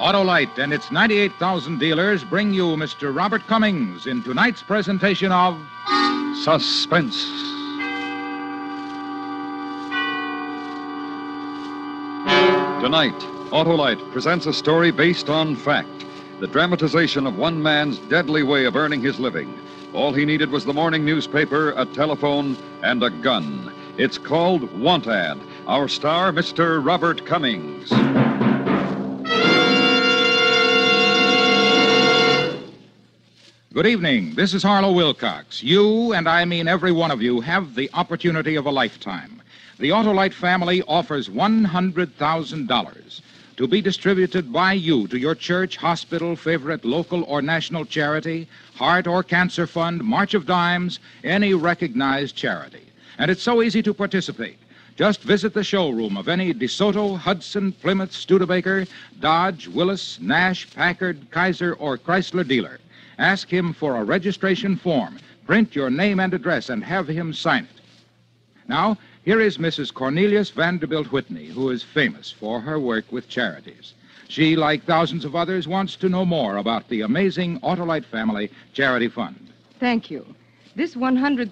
Autolite and its 98,000 dealers bring you Mr. Robert Cummings in tonight's presentation of Suspense. Tonight, Autolite presents a story based on fact. The dramatization of one man's deadly way of earning his living. All he needed was the morning newspaper, a telephone, and a gun. It's called Want Ad. Our star, Mr. Robert Cummings. Good evening. This is Harlow Wilcox. You, and I mean every one of you, have the opportunity of a lifetime. The Autolite family offers $100,000 to be distributed by you to your church, hospital, favorite local or national charity, heart or cancer fund, March of Dimes, any recognized charity. And it's so easy to participate. Just visit the showroom of any DeSoto, Hudson, Plymouth, Studebaker, Dodge, Willis, Nash, Packard, Kaiser, or Chrysler dealer. Ask him for a registration form. Print your name and address and have him sign it. Now, here is Mrs. Cornelius Vanderbilt Whitney, who is famous for her work with charities. She, like thousands of others, wants to know more about the amazing Autolite Family Charity Fund. Thank you. This $100,000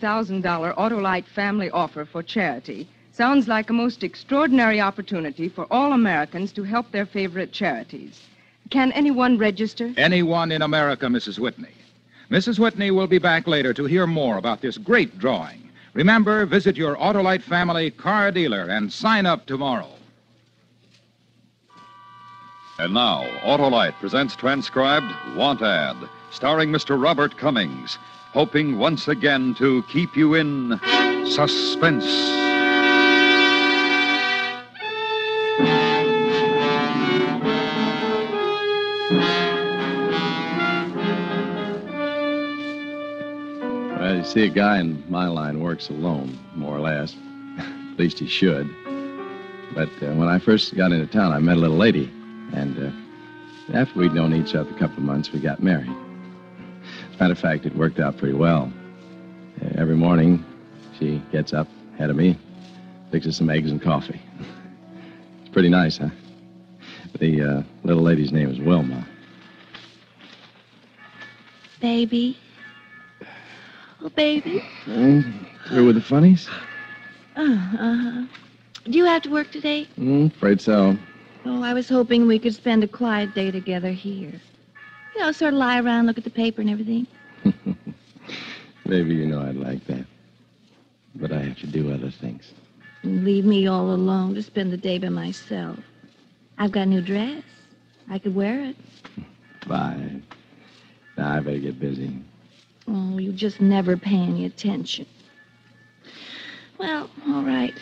Autolite family offer for charity sounds like a most extraordinary opportunity for all Americans to help their favorite charities. Can anyone register? Anyone in America, Mrs. Whitney. Mrs. Whitney will be back later to hear more about this great drawing. Remember, visit your Autolite family car dealer and sign up tomorrow. And now, Autolite presents transcribed Want Ad, starring Mr. Robert Cummings, hoping once again to keep you in suspense. Well, you see, a guy in my line works alone, more or less. At least he should. But when I first got into town, I met a little lady. And after we'd known each other a couple of months, we got married. As a matter of fact, it worked out pretty well. Every morning, she gets up ahead of me, fixes some eggs and coffee. It's pretty nice, huh? The little lady's name is Wilma. Baby. Oh, baby. Through with the funnies? Uh-huh. Do you have to work today? Afraid so. Oh, I was hoping we could spend a quiet day together here. You know, sort of lie around, look at the paper and everything. Maybe you know I'd like that. But I have to do other things. And leave me all alone to spend the day by myself. I've got a new dress. I could wear it. Fine. Now, I better get busy. Oh, you just never pay any attention. Well, all right.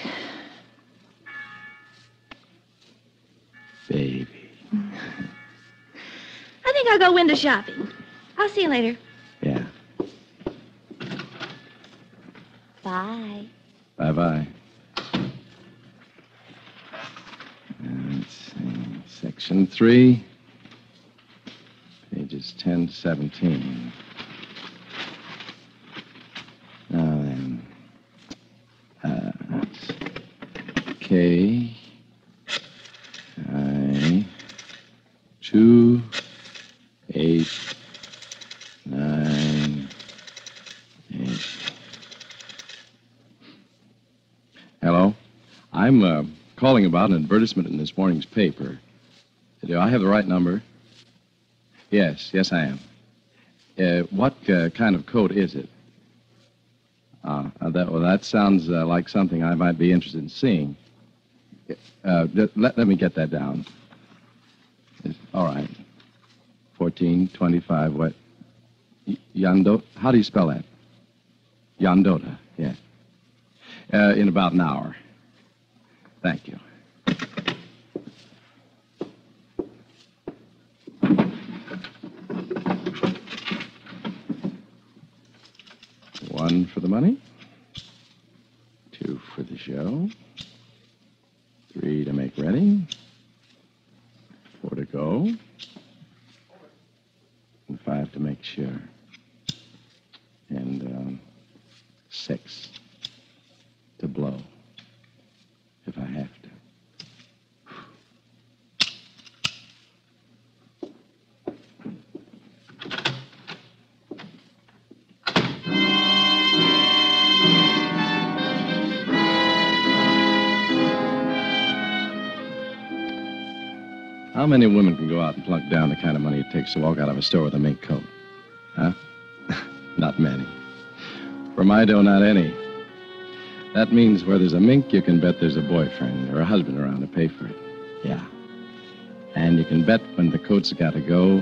Baby. I think I'll go window shopping. I'll see you later. Yeah. Bye. Bye-bye. Let's see. Section 3. Pages 10 to 17. Now then. That's K. I. 2. 8. 9. 8. Hello? I'm calling about an advertisement in this morning's paper. Do I have the right number? Yes, I am. What kind of coat is it? That sounds like something I might be interested in seeing. Let me get that down. All right. 1425, what? Yandota? How do you spell that? Yandota, yeah. In about an hour. Thank you. One for the money. 2 for the show. 3 to make ready. 4 to go. And 5 to make sure. And 6 to blow. If I have to. How many women can go out and plunk down the kind of money it takes to walk out of a store with a mink coat? Huh? Not many. For my dough, not any. That means where there's a mink, you can bet there's a boyfriend or a husband around to pay for it. Yeah. And you can bet when the coat's got to go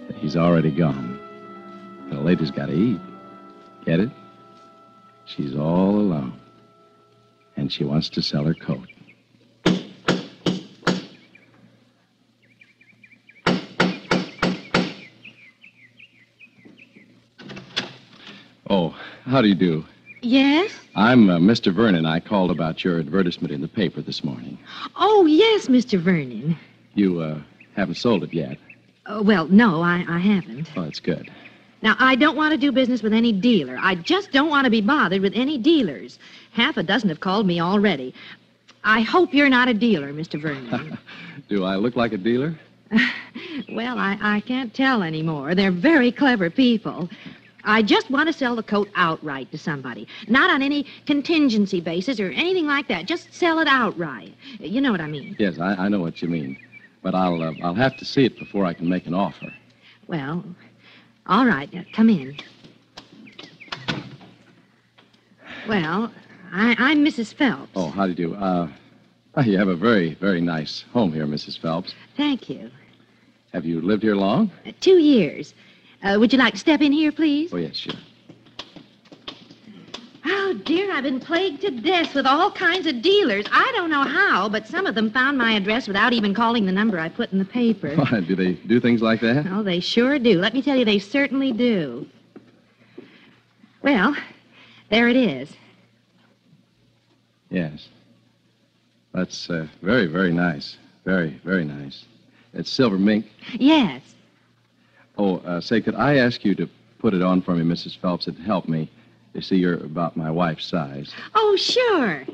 that he's already gone. The lady's got to eat. Get it? She's all alone. And she wants to sell her coat. Oh, how do you do? Yes? I'm Mr. Vernon. I called about your advertisement in the paper this morning. Oh, yes, Mr. Vernon. You haven't sold it yet. Well, no, I haven't. Oh, that's good. Now, I don't want to do business with any dealer. I just don't want to be bothered with any dealers. Half a dozen have called me already. I hope you're not a dealer, Mr. Vernon. Do I look like a dealer? Well, I can't tell anymore. They're very clever people. I just want to sell the coat outright to somebody. Not on any contingency basis or anything like that. Just sell it outright. You know what I mean. Yes, I know what you mean. But I'll have to see it before I can make an offer. Well, all right. Come in. Well, I'm Mrs. Phelps. Oh, how do you do? You have a very, very nice home here, Mrs. Phelps. Thank you. Have you lived here long? 2 years. Would you like to step in here, please? Oh, yes, sure. Oh, dear, I've been plagued to death with all kinds of dealers. I don't know how, but some of them found my address without even calling the number I put in the paper. Why, do they do things like that? Oh, they sure do. Let me tell you, they certainly do. Well, there it is. Yes. That's very, very nice. Very, very nice. It's silver mink. Yes. Oh, say, could I ask you to put it on for me, Mrs. Phelps? It'd help me. You see, you're about my wife's size. Oh, sure.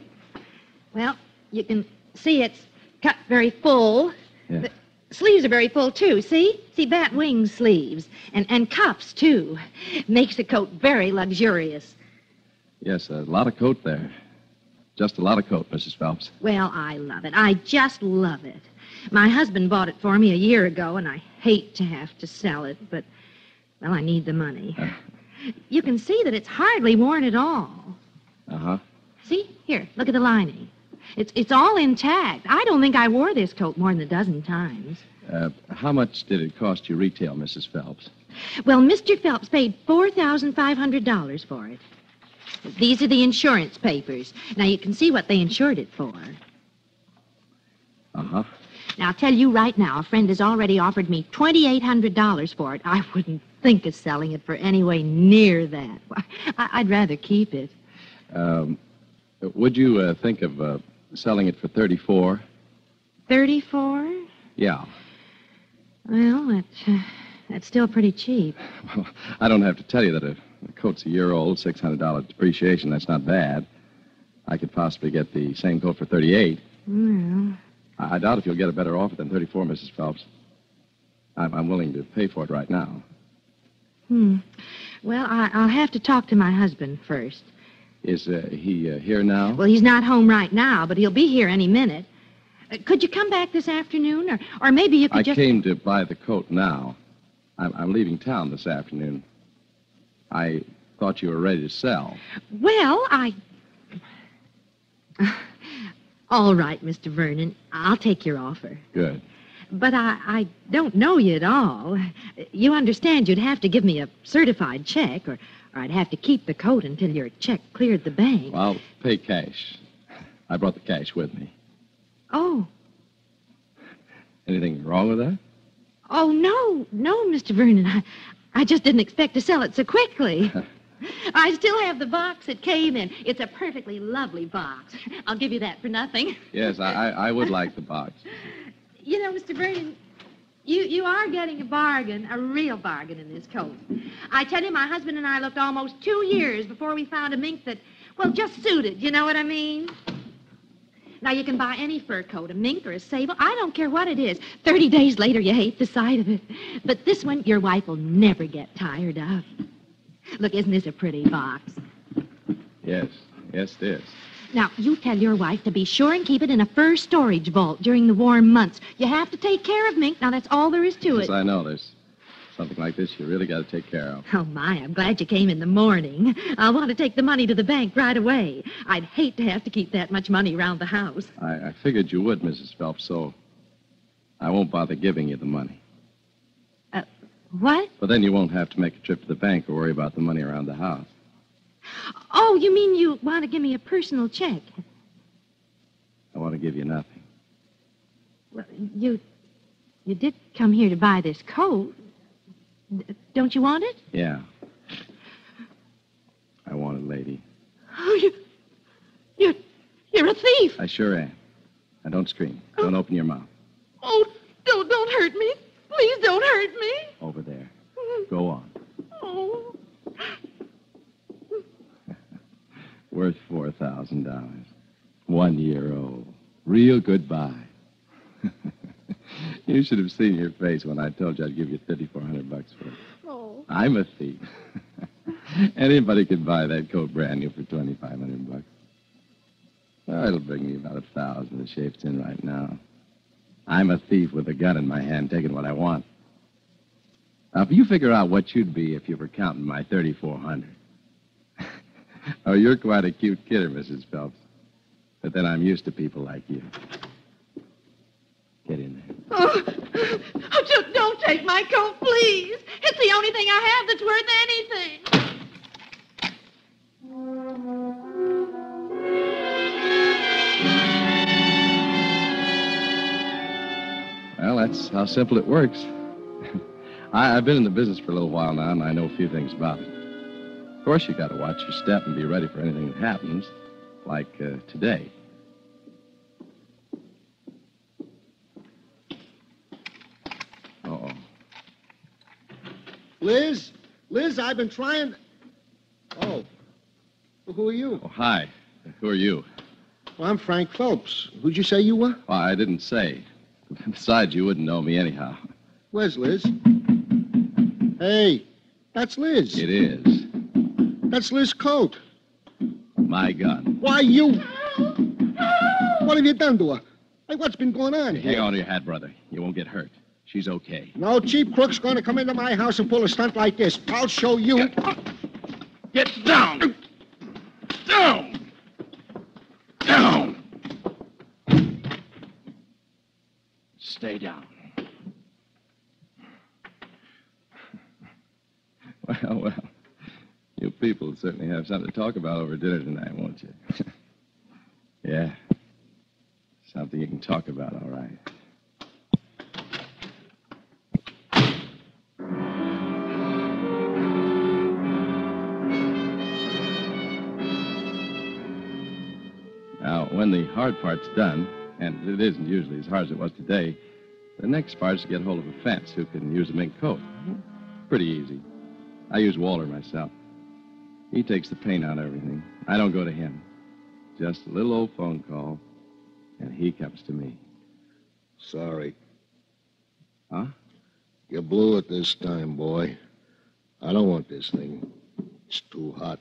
Well, you can see it's cut very full. Yeah. The sleeves are very full, too. See? See, bat wing sleeves. And cuffs, too. Makes the coat very luxurious. Yes, a lot of coat there. Just a lot of coat, Mrs. Phelps. Well, I love it. I just love it. My husband bought it for me a year ago, and I hate to have to sell it, but, well, I need the money. You can see that it's hardly worn at all. Uh-huh. See? Here, look at the lining. It's all intact. I don't think I wore this coat more than a dozen times. How much did it cost you retail, Mrs. Phelps? Well, Mr. Phelps paid $4,500 for it. These are the insurance papers. Now, you can see what they insured it for. Uh-huh. Now, I'll tell you right now, a friend has already offered me $2,800 for it. I wouldn't think of selling it for anywhere near that. I'd rather keep it. Would you think of selling it for $34? $34? Yeah. Well, that's still pretty cheap. Well, I don't have to tell you that a coat's a year old, $600 depreciation. That's not bad. I could possibly get the same coat for $38. Well, I doubt if you'll get a better offer than $34, Mrs. Phelps. I'm willing to pay for it right now. Well, I'll have to talk to my husband first. Is he here now? Well, he's not home right now, but he'll be here any minute. Could you come back this afternoon, or maybe you could I came to buy the coat now. I'm leaving town this afternoon. I thought you were ready to sell. Well, All right, Mr. Vernon. I'll take your offer. Good. But I don't know you at all. You understand you'd have to give me a certified check, or I'd have to keep the coat until your check cleared the bank. Well, I'll pay cash. I brought the cash with me. Oh. Anything wrong with that? Oh, no, Mr. Vernon. I just didn't expect to sell it so quickly. I still have the box it came in. It's a perfectly lovely box. I'll give you that for nothing. Yes, I would like the box. You know, Mr. Vernon, you are getting a bargain, a real bargain in this coat. I tell you, my husband and I looked almost 2 years before we found a mink that, well, just suited. You know what I mean? Now, you can buy any fur coat, a mink or a sable. I don't care what it is. 30 days later, you hate the sight of it. But this one, your wife will never get tired of. Look, isn't this a pretty box? Yes, it is. Now, you tell your wife to be sure and keep it in a fur storage vault during the warm months. You have to take care of Mink. Now, that's all there is to it. Yes, I know. There's something like this you really got to take care of. Oh, my, I'm glad you came in the morning. I'll want to take the money to the bank right away. I'd hate to have to keep that much money around the house. I figured you would, Mrs. Phelps, so I won't bother giving you the money. What? But then you won't have to make a trip to the bank or worry about the money around the house. Oh, you mean you want to give me a personal check? I want to give you nothing. Well, you did come here to buy this coat. Don't you want it? Yeah. I want it, lady. Oh, you're a thief. I sure am. Now, don't scream. Don't open your mouth. Oh, don't hurt me. Please don't hurt me. Over there. Go on. Oh. Worth $4,000. 1 year old. Real goodbye. You should have seen your face when I told you I'd give you $3,400 for it. Oh. I'm a thief. Anybody could buy that coat brand new for $2,500. Well, it'll bring me about 1,000 the shape it's in right now. I'm a thief with a gun in my hand, taking what I want. Now, if you figure out what you'd be if you were counting my $3,400. Oh, you're quite a cute kidder, Mrs. Phelps. But then I'm used to people like you. Get in there. Oh, just don't take my coat, please. It's the only thing I have that's worth anything. Well, that's how simple it works. I've been in the business for a little while now, and I know a few things about it. Of course, you got to watch your step and be ready for anything that happens, like today. Uh-oh. Liz, I've been trying... Oh, who are you? Oh, hi. Who are you? Well, I'm Frank Phelps. Who'd you say you were? Well, I didn't say. Besides, you wouldn't know me anyhow. Where's Liz? Hey, that's Liz. It is. That's Liz's coat. My gun. Why, you... What have you done to her? Hey, what's been going on Hang here? on to your hat, brother. You won't get hurt. She's okay. No cheap crook's going to come into my house and pull a stunt like this. I'll show you. Get down! Down! Down! Stay down. Well, you people certainly have something to talk about over dinner tonight, won't you? Yeah. Something you can talk about, all right. Now, when the hard part's done, and it isn't usually as hard as it was today, the next part's to get hold of a fence who can use a mink coat. Pretty easy. I use Walter myself. He takes the paint out of everything. I don't go to him. Just a little old phone call, and he comes to me. Sorry. Huh? You blew it this time, boy. I don't want this thing. It's too hot.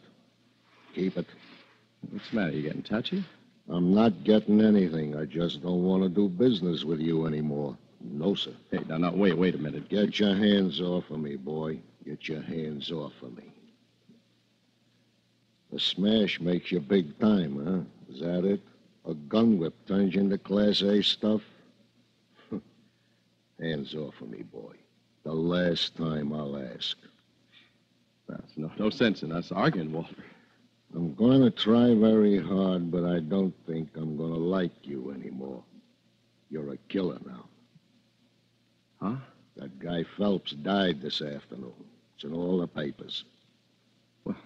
Keep it. What's the matter? You getting touchy? I'm not getting anything. I just don't want to do business with you anymore. No, sir. Hey, now, wait a minute. Get your hands off of me, boy. Get your hands off of me. The smash makes you big time, huh? Is that it? A gun whip turns you into Class A stuff? Hands off of me, boy. The last time I'll ask. There's no sense in us arguing, Walter. I'm going to try very hard, but I don't think I'm going to like you anymore. You're a killer now. Huh? That guy Phelps died this afternoon. It's in all the papers. Well,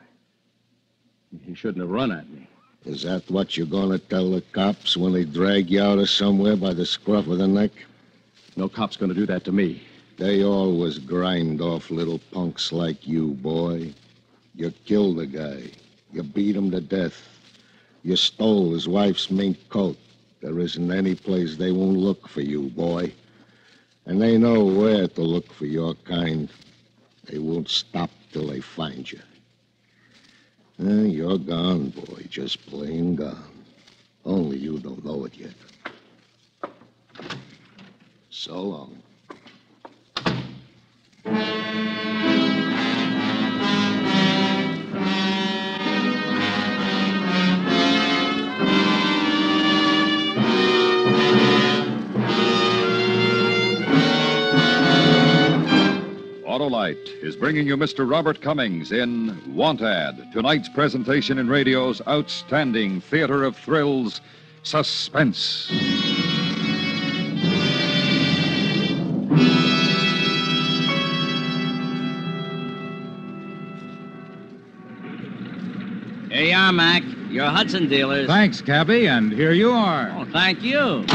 he shouldn't have run at me. Is that what you're going to tell the cops when they drag you out of somewhere by the scruff of the neck? No cop's going to do that to me. They always grind off little punks like you, boy. You killed the guy. You beat him to death. You stole his wife's mink coat. There isn't any place they won't look for you, boy. And they know where to look for your kind. They won't stop till they find you. You're gone, boy. Just plain gone. Only you don't know it yet. So long. Autolite is bringing you Mr. Robert Cummings in Want Ad, tonight's presentation in radio's outstanding theater of thrills, Suspense. Here you are, Mac. Your Hudson dealers. Thanks, Cabby, and here you are. Oh, thank you.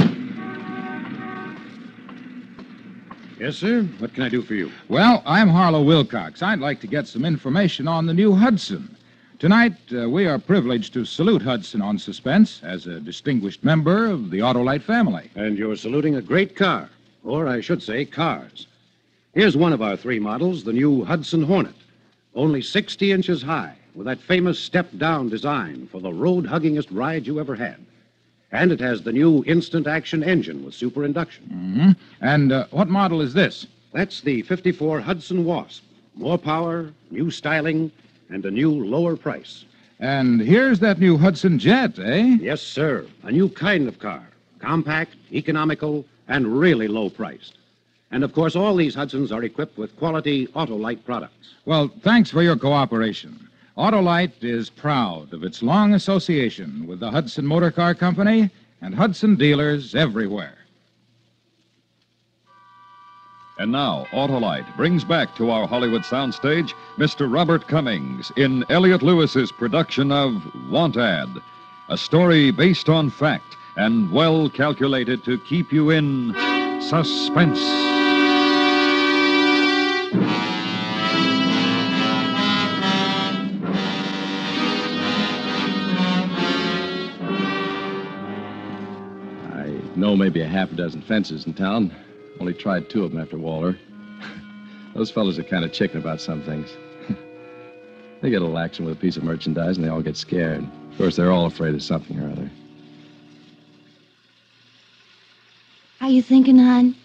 Yes, sir. What can I do for you? Well, I'm Harlow Wilcox. I'd like to get some information on the new Hudson. Tonight, we are privileged to salute Hudson on Suspense as a distinguished member of the Autolite family. And you're saluting a great car, or I should say cars. Here's one of our 3 models, the new Hudson Hornet. Only 60 inches high, with that famous step-down design for the road-huggingest ride you ever had. And it has the new instant action engine with super induction. Mm-hmm. And what model is this? That's the 54 Hudson Wasp. More power, new styling, and a new lower price. And here's that new Hudson Jet, eh? Yes, sir. A new kind of car. Compact, economical, and really low priced. And of course, all these Hudsons are equipped with quality Autolite products. Well, thanks for your cooperation. Autolite is proud of its long association with the Hudson Motor Car Company and Hudson dealers everywhere. And now, Autolite brings back to our Hollywood soundstage Mr. Robert Cummings in Elliot Lewis's production of Want Ad, a story based on fact and well calculated to keep you in suspense. I know maybe a half a dozen fences in town. Only tried 2 of them after Waller. Those fellas are kind of chicken about some things. They get a little action with a piece of merchandise, and they all get scared. Of course, they're all afraid of something or other. Are you thinking, hon?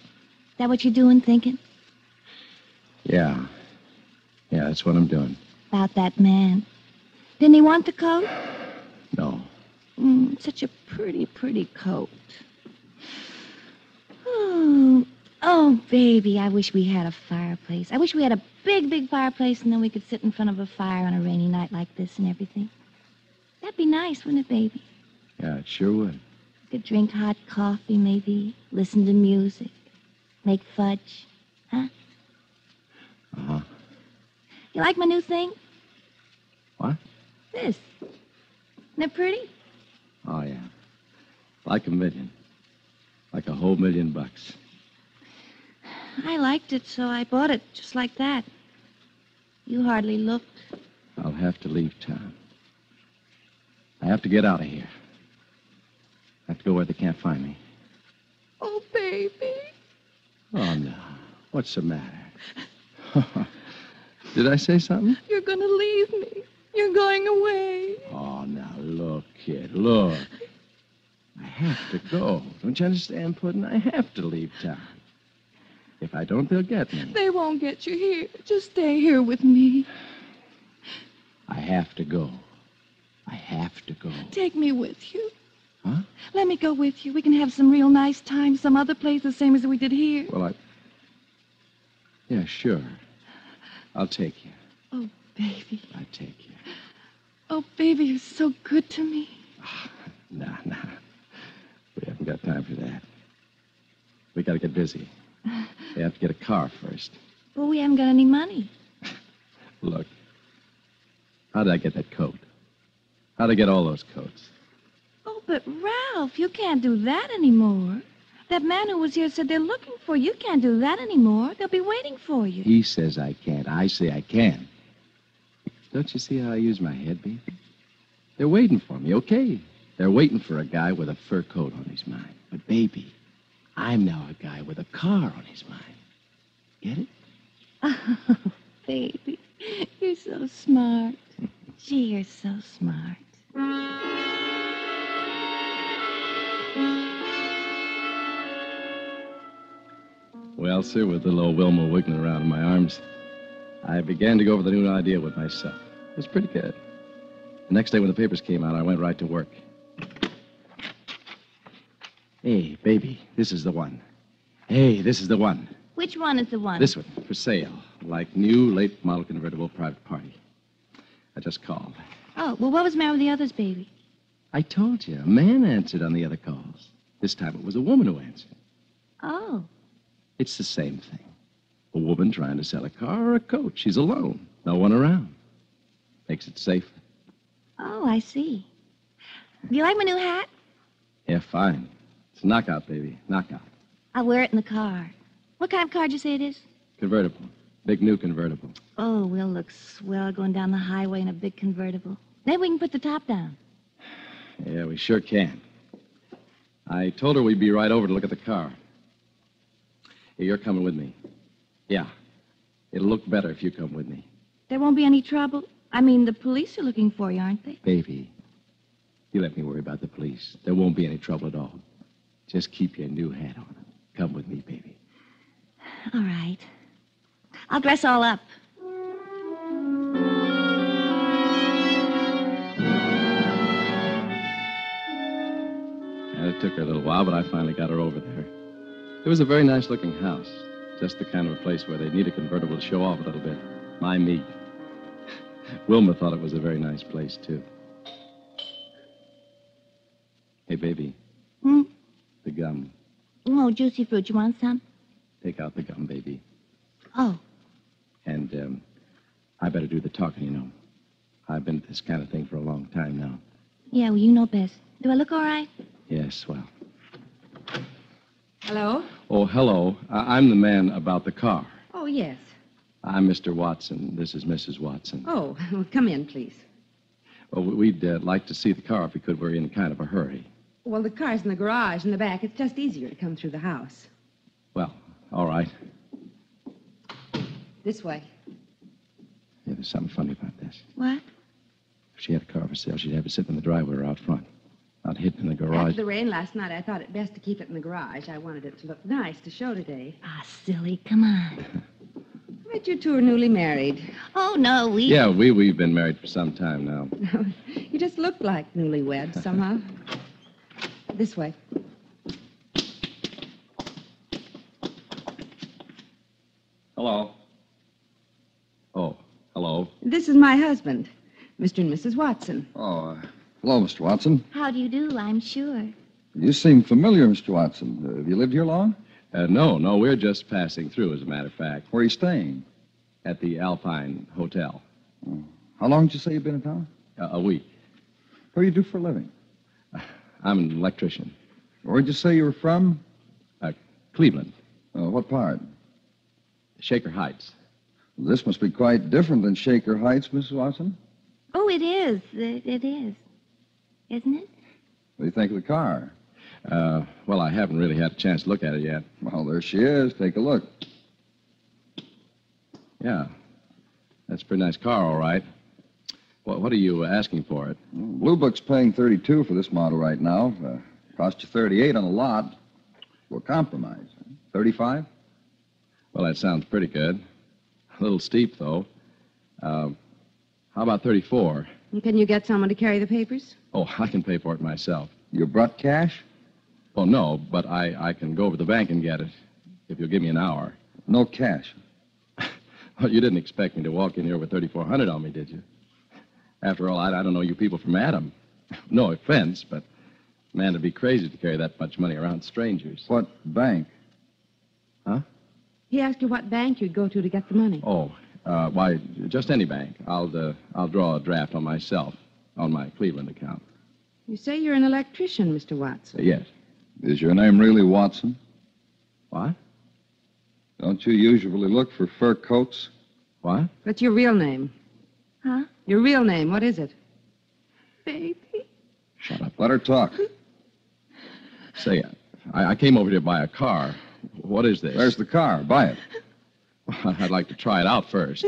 That what you're doing, thinking? Yeah. Yeah, that's what I'm doing. About that man. Didn't he want the coat? No. Such a pretty, pretty coat. Oh, baby, I wish we had a fireplace. I wish we had a big, big fireplace, and then we could sit in front of a fire on a rainy night like this and everything. That'd be nice, wouldn't it, baby? Yeah, it sure would. We could drink hot coffee, maybe, listen to music, make fudge. Huh? Uh-huh. You like my new thing? What? This. Isn't it pretty? Oh, yeah. Like $1 million. Like $1 whole million. I liked it, so I bought it just like that. You hardly looked. I'll have to leave town. I have to get out of here. I have to go where they can't find me. Oh, baby. Oh, no. What's the matter? Did I say something? You're going to leave me. You're going away. Oh, now, look, kid, look. I have to go. Don't you understand, Puddin'? I have to leave town. If I don't, they'll get me. They won't get you here. Just stay here with me. I have to go. I have to go. Take me with you. Huh? Let me go with you. We can have some real nice time, some other place the same as we did here. Well, Yeah, sure. I'll take you. Oh, baby. I'll take you. Oh, baby, you're so good to me. Nah. We haven't got time for that. We gotta get busy. We have to get a car first. Well, we haven't got any money. Look, how did I get that coat? How'd I get all those coats? Oh, but Ralph, you can't do that anymore. That man who was here said they're looking for you. You can't do that anymore. They'll be waiting for you. He says I can't. I say I can. Don't you see how I use my head, baby? They're waiting for me, okay? They're waiting for a guy with a fur coat on his mind. But, baby, I'm now a guy with a car on his mind. Get it? Oh, baby, you're so smart. Gee, you're so smart. sir, with little old Wilma wiggling around in my arms, I began to go over the new idea with myself. It was pretty good. The next day when the papers came out, I went right to work. Hey, baby, this is the one. Hey, this is the one. Which one is the one? This one, for sale. Like new, late model convertible private party. I just called. Oh, well, what was the matter with the others, baby? I told you, a man answered on the other calls. This time it was a woman who answered. Oh. It's the same thing. A woman trying to sell a car or a coat. She's alone. No one around. Makes it safer. Oh, I see. Do you like my new hat? Yeah, fine. It's a knockout, baby. Knockout. I'll wear it in the car. What kind of car did you say it is? Convertible. Big new convertible. Oh, we'll look swell going down the highway in a big convertible. Maybe we can put the top down. Yeah, we sure can. I told her we'd be right over to look at the car. Hey, you're coming with me. Yeah. It'll look better if you come with me. There won't be any trouble. I mean, the police are looking for you, aren't they? Baby, you let me worry about the police. There won't be any trouble at all. Just keep your new hat on. Come with me, baby. All right. I'll dress all up. And it took her a little while, but I finally got her over there. It was a very nice-looking house. Just the kind of a place where they need a convertible to show off a little bit. My meat. Wilma thought it was a very nice place, too. Hey, baby. Hmm? The gum. Oh, juicy fruit. You want some? Take out the gum, baby. Oh. And, I better do the talking, you know. I've been at this kind of thing for a long time now. Yeah, well, you know best. Do I look all right? Yes, well. Hello? Oh, hello. I'm the man about the car. Oh, yes. I'm Mr. Watson. This is Mrs. Watson. Oh, well, come in, please. Well, we'd like to see the car if we could. We're in kind of a hurry. Well, the car's in the garage in the back. It's just easier to come through the house. Well, all right. This way. Yeah, there's something funny about this. What? If she had a car for sale, she'd have it sitting in the driveway or out front. Not hidden in the garage. After the rain last night, I thought it best to keep it in the garage. I wanted it to look nice to show today. Ah, silly. Come on. I bet you two are newly married. Oh, no, we... Yeah, we've been married for some time now. You just look like newlyweds somehow. This way. Hello. Oh, hello. This is my husband, Mr. and Mrs. Watson. Oh, hello, Mr. Watson. How do you do, I'm sure. You seem familiar, Mr. Watson. Have you lived here long? No, we're just passing through, as a matter of fact. Where are you staying? At the Alpine Hotel. Oh. How long did you say you've been in town? A week. What do you do for a living? I'm an electrician. Where'd you say you were from? Cleveland. What part? Shaker Heights. This must be quite different than Shaker Heights, Mrs. Watson. Oh, it is. It is. Isn't it? What do you think of the car? Well, I haven't really had a chance to look at it yet. Well, there she is. Take a look. Yeah. That's a pretty nice car, all right. What are you asking for it? Blue Book's paying $32 for this model right now. Cost you $38 on the lot. We'll compromise. $35? Well, that sounds pretty good. A little steep, though. How about $34? And can you get someone to carry the papers? Oh, I can pay for it myself. You brought cash? Oh, no, but I can go over to the bank and get it if you'll give me an hour. No cash. Well, you didn't expect me to walk in here with $3,400 on me, did you? After all, I don't know you people from Adam. No offense, but a man would be crazy to carry that much money around strangers. What bank? Huh? He asked you what bank you'd go to get the money. Oh, why, just any bank. I'll draw a draft on myself, on my Cleveland account. You say you're an electrician, Mr. Watson. Yes. Is your name really Watson? What? Don't you usually look for fur coats? What? What's your real name? Huh? Your real name, what is it? Baby. Shut up. Let her talk. Say, I came over here to buy a car. What is this? There's the car. Buy it. I'd like to try it out first.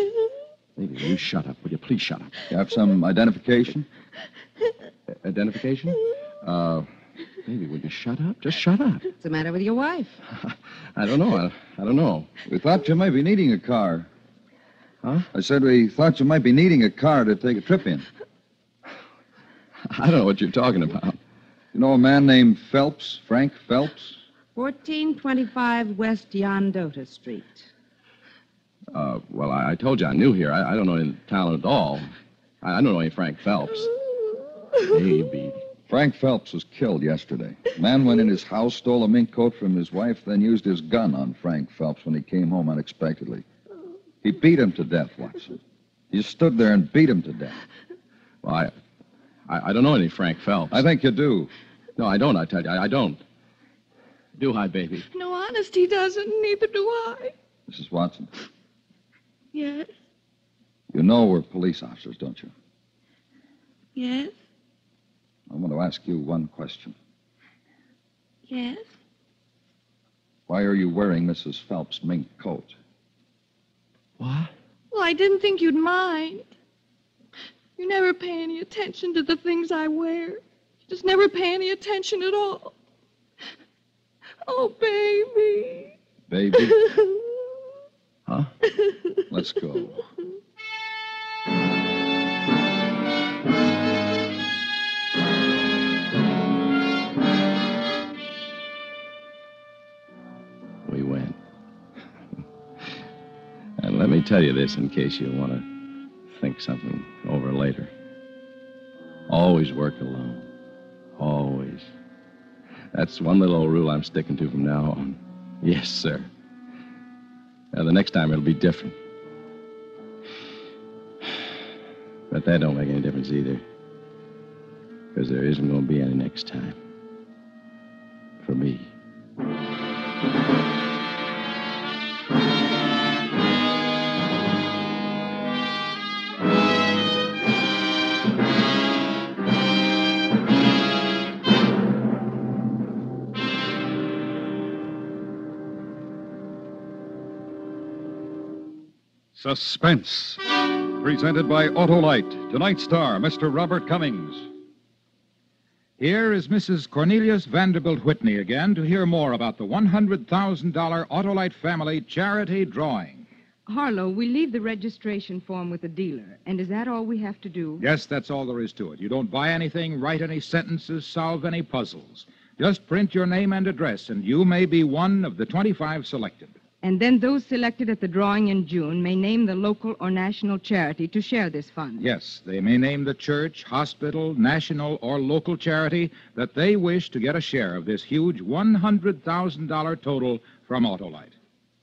Baby, will you shut up? Will you please shut up? You have some identification? Identification? Baby, would you shut up? Just shut up. What's the matter with your wife? I don't know. I don't know. We thought you might be needing a car. Huh? I said we thought you might be needing a car to take a trip in. I don't know what you're talking about. You know a man named Phelps, Frank Phelps? 1425 West Yondota Street. Well, I told you I knew here. I don't know any town at all. I don't know any Frank Phelps. Baby. Frank Phelps was killed yesterday. A man went in his house, stole a mink coat from his wife, then used his gun on Frank Phelps when he came home unexpectedly. He beat him to death, Watson. He stood there and beat him to death. Well, I don't know any Frank Phelps. I think you do. No, I don't, I tell you. I don't. Do I, baby? No, honest, he doesn't. Neither do I. Mrs. Watson, Yes, you know we're police officers, don't you? yes, I want to ask you one question. yes. Why are you wearing Mrs. Phelps' mink coat? What? Well, I didn't think you'd mind. You never pay any attention to the things I wear. You just never pay any attention at all. Oh, baby. Baby? Huh? Let's go. We went. And let me tell you this in case you want to think something over later. Always work alone. Always. That's one little old rule I'm sticking to from now on. Yes, sir. Now, the next time it'll be different. But that don't make any difference either. Because there isn't going to be any next time. For me. Suspense. Presented by Autolite. Tonight's star, Mr. Robert Cummings. Here is Mrs. Cornelius Vanderbilt Whitney again to hear more about the $100,000 Autolite family charity drawing. Harlow, we leave the registration form with the dealer. And is that all we have to do? Yes, that's all there is to it. You don't buy anything, write any sentences, solve any puzzles. Just print your name and address, and you may be one of the 25 selected. And then those selected at the drawing in June may name the local or national charity to share this fund. Yes, they may name the church, hospital, national, or local charity that they wish to get a share of this huge $100,000 total from Autolite.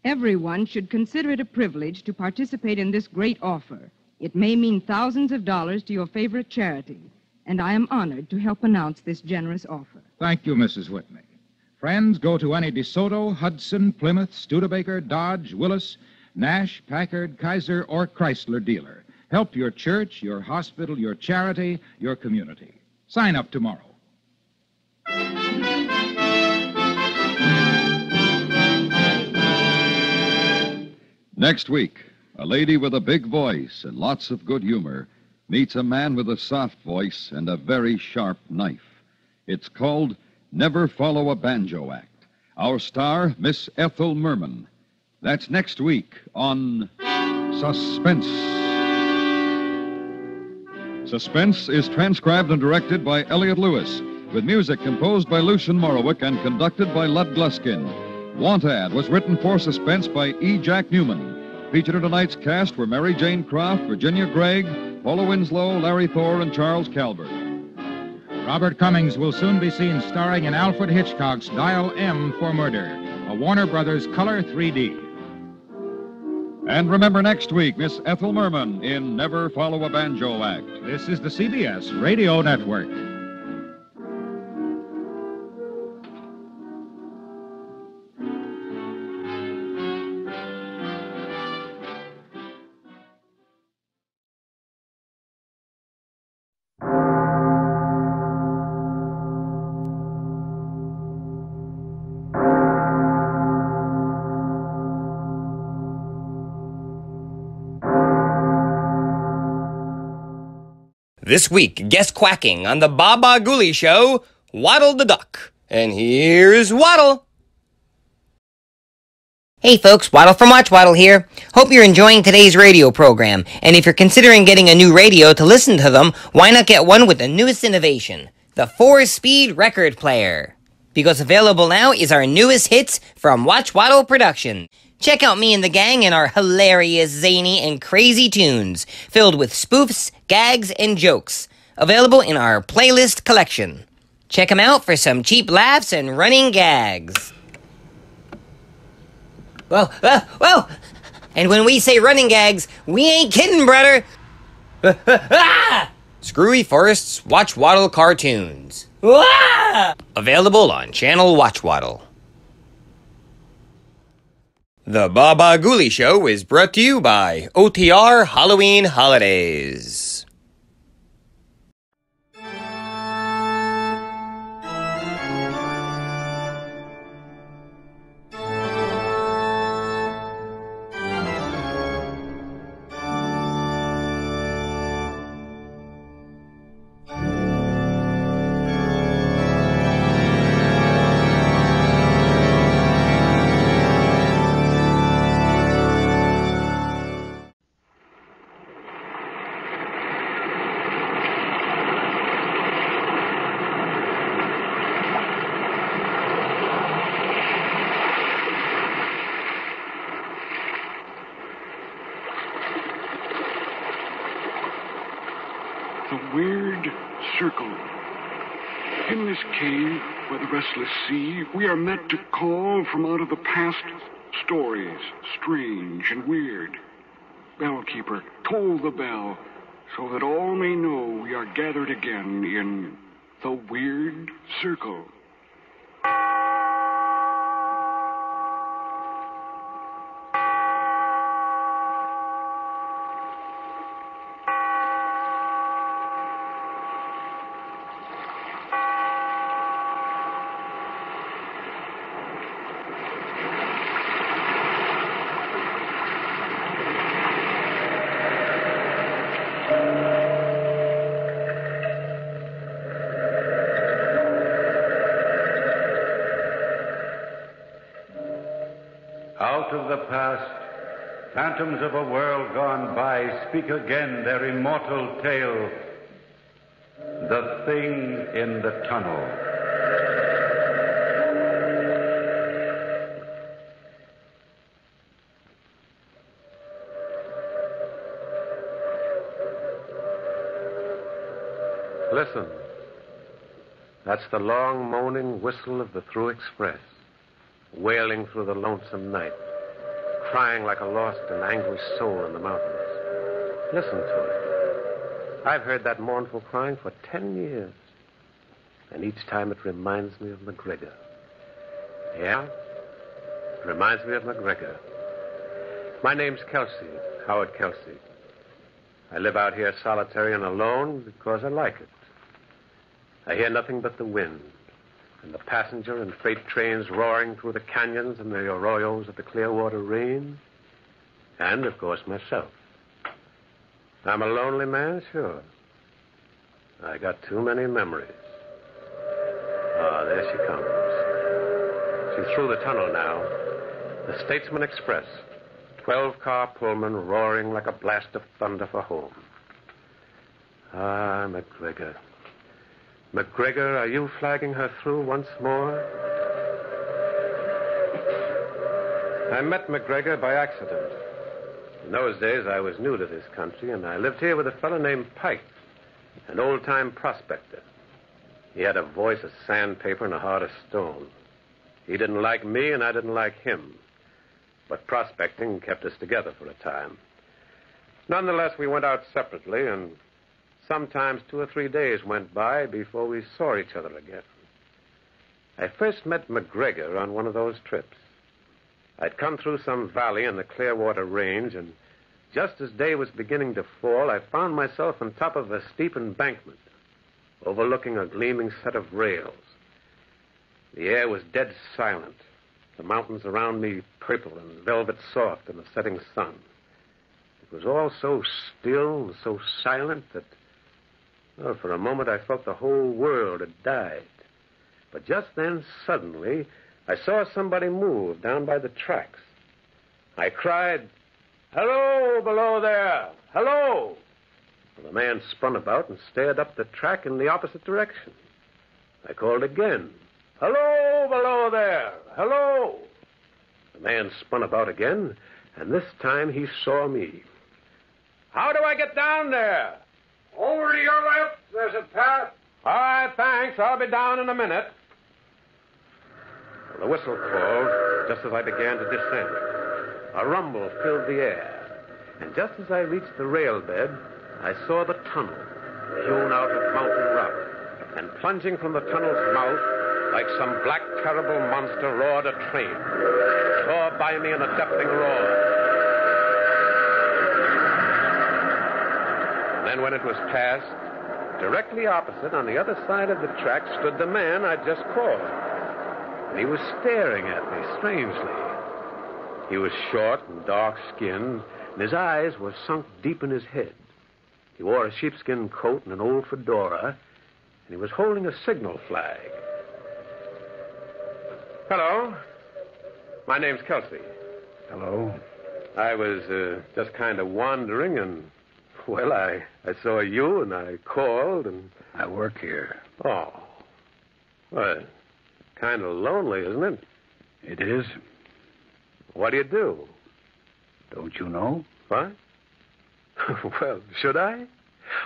Everyone should consider it a privilege to participate in this great offer. It may mean thousands of dollars to your favorite charity. And I am honored to help announce this generous offer. Thank you, Mrs. Whitney. Friends, go to any DeSoto, Hudson, Plymouth, Studebaker, Dodge, Willis, Nash, Packard, Kaiser, or Chrysler dealer. Help your church, your hospital, your charity, your community. Sign up tomorrow. Next week, a lady with a big voice and lots of good humor meets a man with a soft voice and a very sharp knife. It's called Never Follow a Banjo Act. Our star, Miss Ethel Merman. That's next week on Suspense. Suspense is transcribed and directed by Elliott Lewis, with music composed by Lucian Morowick and conducted by Lud Gluskin. Want Ad was written for Suspense by E. Jack Newman. Featured in tonight's cast were Mary Jane Croft, Virginia Gregg, Paula Winslow, Larry Thor, and Charles Calvert. Robert Cummings will soon be seen starring in Alfred Hitchcock's Dial M for Murder, a Warner Brothers Color 3D. And remember next week, Miss Ethel Merman in Never Follow a Banjo Act. This is the CBS Radio Network. This week, guest quacking on the Baba Ghoulie Show, Waddle the Duck. And here's Waddle. Hey folks, Waddle from Watchwaddle here. Hope you're enjoying today's radio program. And if you're considering getting a new radio to listen to them, why not get one with the newest innovation, the 4-speed record player? Because available now is our newest hits from Watchwaddle Production. Check out me and the gang and our hilarious, zany, and crazy tunes, filled with spoofs, gags, and jokes. Available in our playlist collection. Check them out for some cheap laughs and running gags. Well, and when we say running gags, we ain't kidding, brother. Screwy Forest's Watchwaddle cartoons. Available on Channel Watchwaddle. The Baba Ghoulie Show is brought to you by OTR Halloween Holidays. The weird circle. In this cave by the restless sea, we are met to call from out of the past stories, strange and weird. Bellkeeper, toll the bell, so that all may know we are gathered again in the weird circle. Out of the past, phantoms of a world gone by speak again their immortal tale. The Thing in the Tunnel. Listen. That's the long moaning whistle of the through express, wailing through the lonesome night, crying like a lost and anguished soul in the mountains. Listen to it. I've heard that mournful crying for 10 years, and each time it reminds me of McGregor. Yeah, it reminds me of McGregor. My name's Kelsey, Howard Kelsey. I live out here solitary and alone because I like it. I hear nothing but the wind, and the passenger and freight trains roaring through the canyons and the arroyos of the Clearwater Range, and, of course, myself. I'm a lonely man, sure. I got too many memories. Ah, there she comes. She's through the tunnel now. The Statesman Express, 12-car Pullman roaring like a blast of thunder for home. Ah, McGregor. McGregor, are you flagging her through once more? I met McGregor by accident. In those days, I was new to this country, and I lived here with a fellow named Pike, an old-time prospector. He had a voice of sandpaper and a heart of stone. He didn't like me, and I didn't like him. But prospecting kept us together for a time. Nonetheless, we went out separately, and sometimes 2 or 3 days went by before we saw each other again. I first met McGregor on one of those trips. I'd come through some valley in the Clearwater Range, and just as day was beginning to fall, I found myself on top of a steep embankment, overlooking a gleaming set of rails. The air was dead silent, the mountains around me purple and velvet soft in the setting sun. It was all so still and so silent that, well, for a moment I felt the whole world had died. But just then, suddenly, I saw somebody move down by the tracks. I cried, "Hello, below there! Hello!" Well, the man spun about and stared up the track in the opposite direction. I called again, "Hello, below there! Hello!" The man spun about again, and this time he saw me. "How do I get down there?" "Over to your left. There's a path." "All right, thanks. I'll be down in a minute." Well, the whistle called just as I began to descend. A rumble filled the air, and just as I reached the rail bed, I saw the tunnel, hewn out of mountain rock, and plunging from the tunnel's mouth, like some black, terrible monster, roared a train. It tore by me in a deafening roar. And then when it was past, directly opposite, on the other side of the track, stood the man I'd just called. And he was staring at me strangely. He was short and dark-skinned, and his eyes were sunk deep in his head. He wore a sheepskin coat and an old fedora, and he was holding a signal flag. "Hello. My name's Kelsey." Hello. "I was just kind of wandering, and, well, I saw you, and I called, and..." I work here. "Oh. Well, kind of lonely, isn't it?" It is. "What do you do?" Don't you know? What? Well, should I?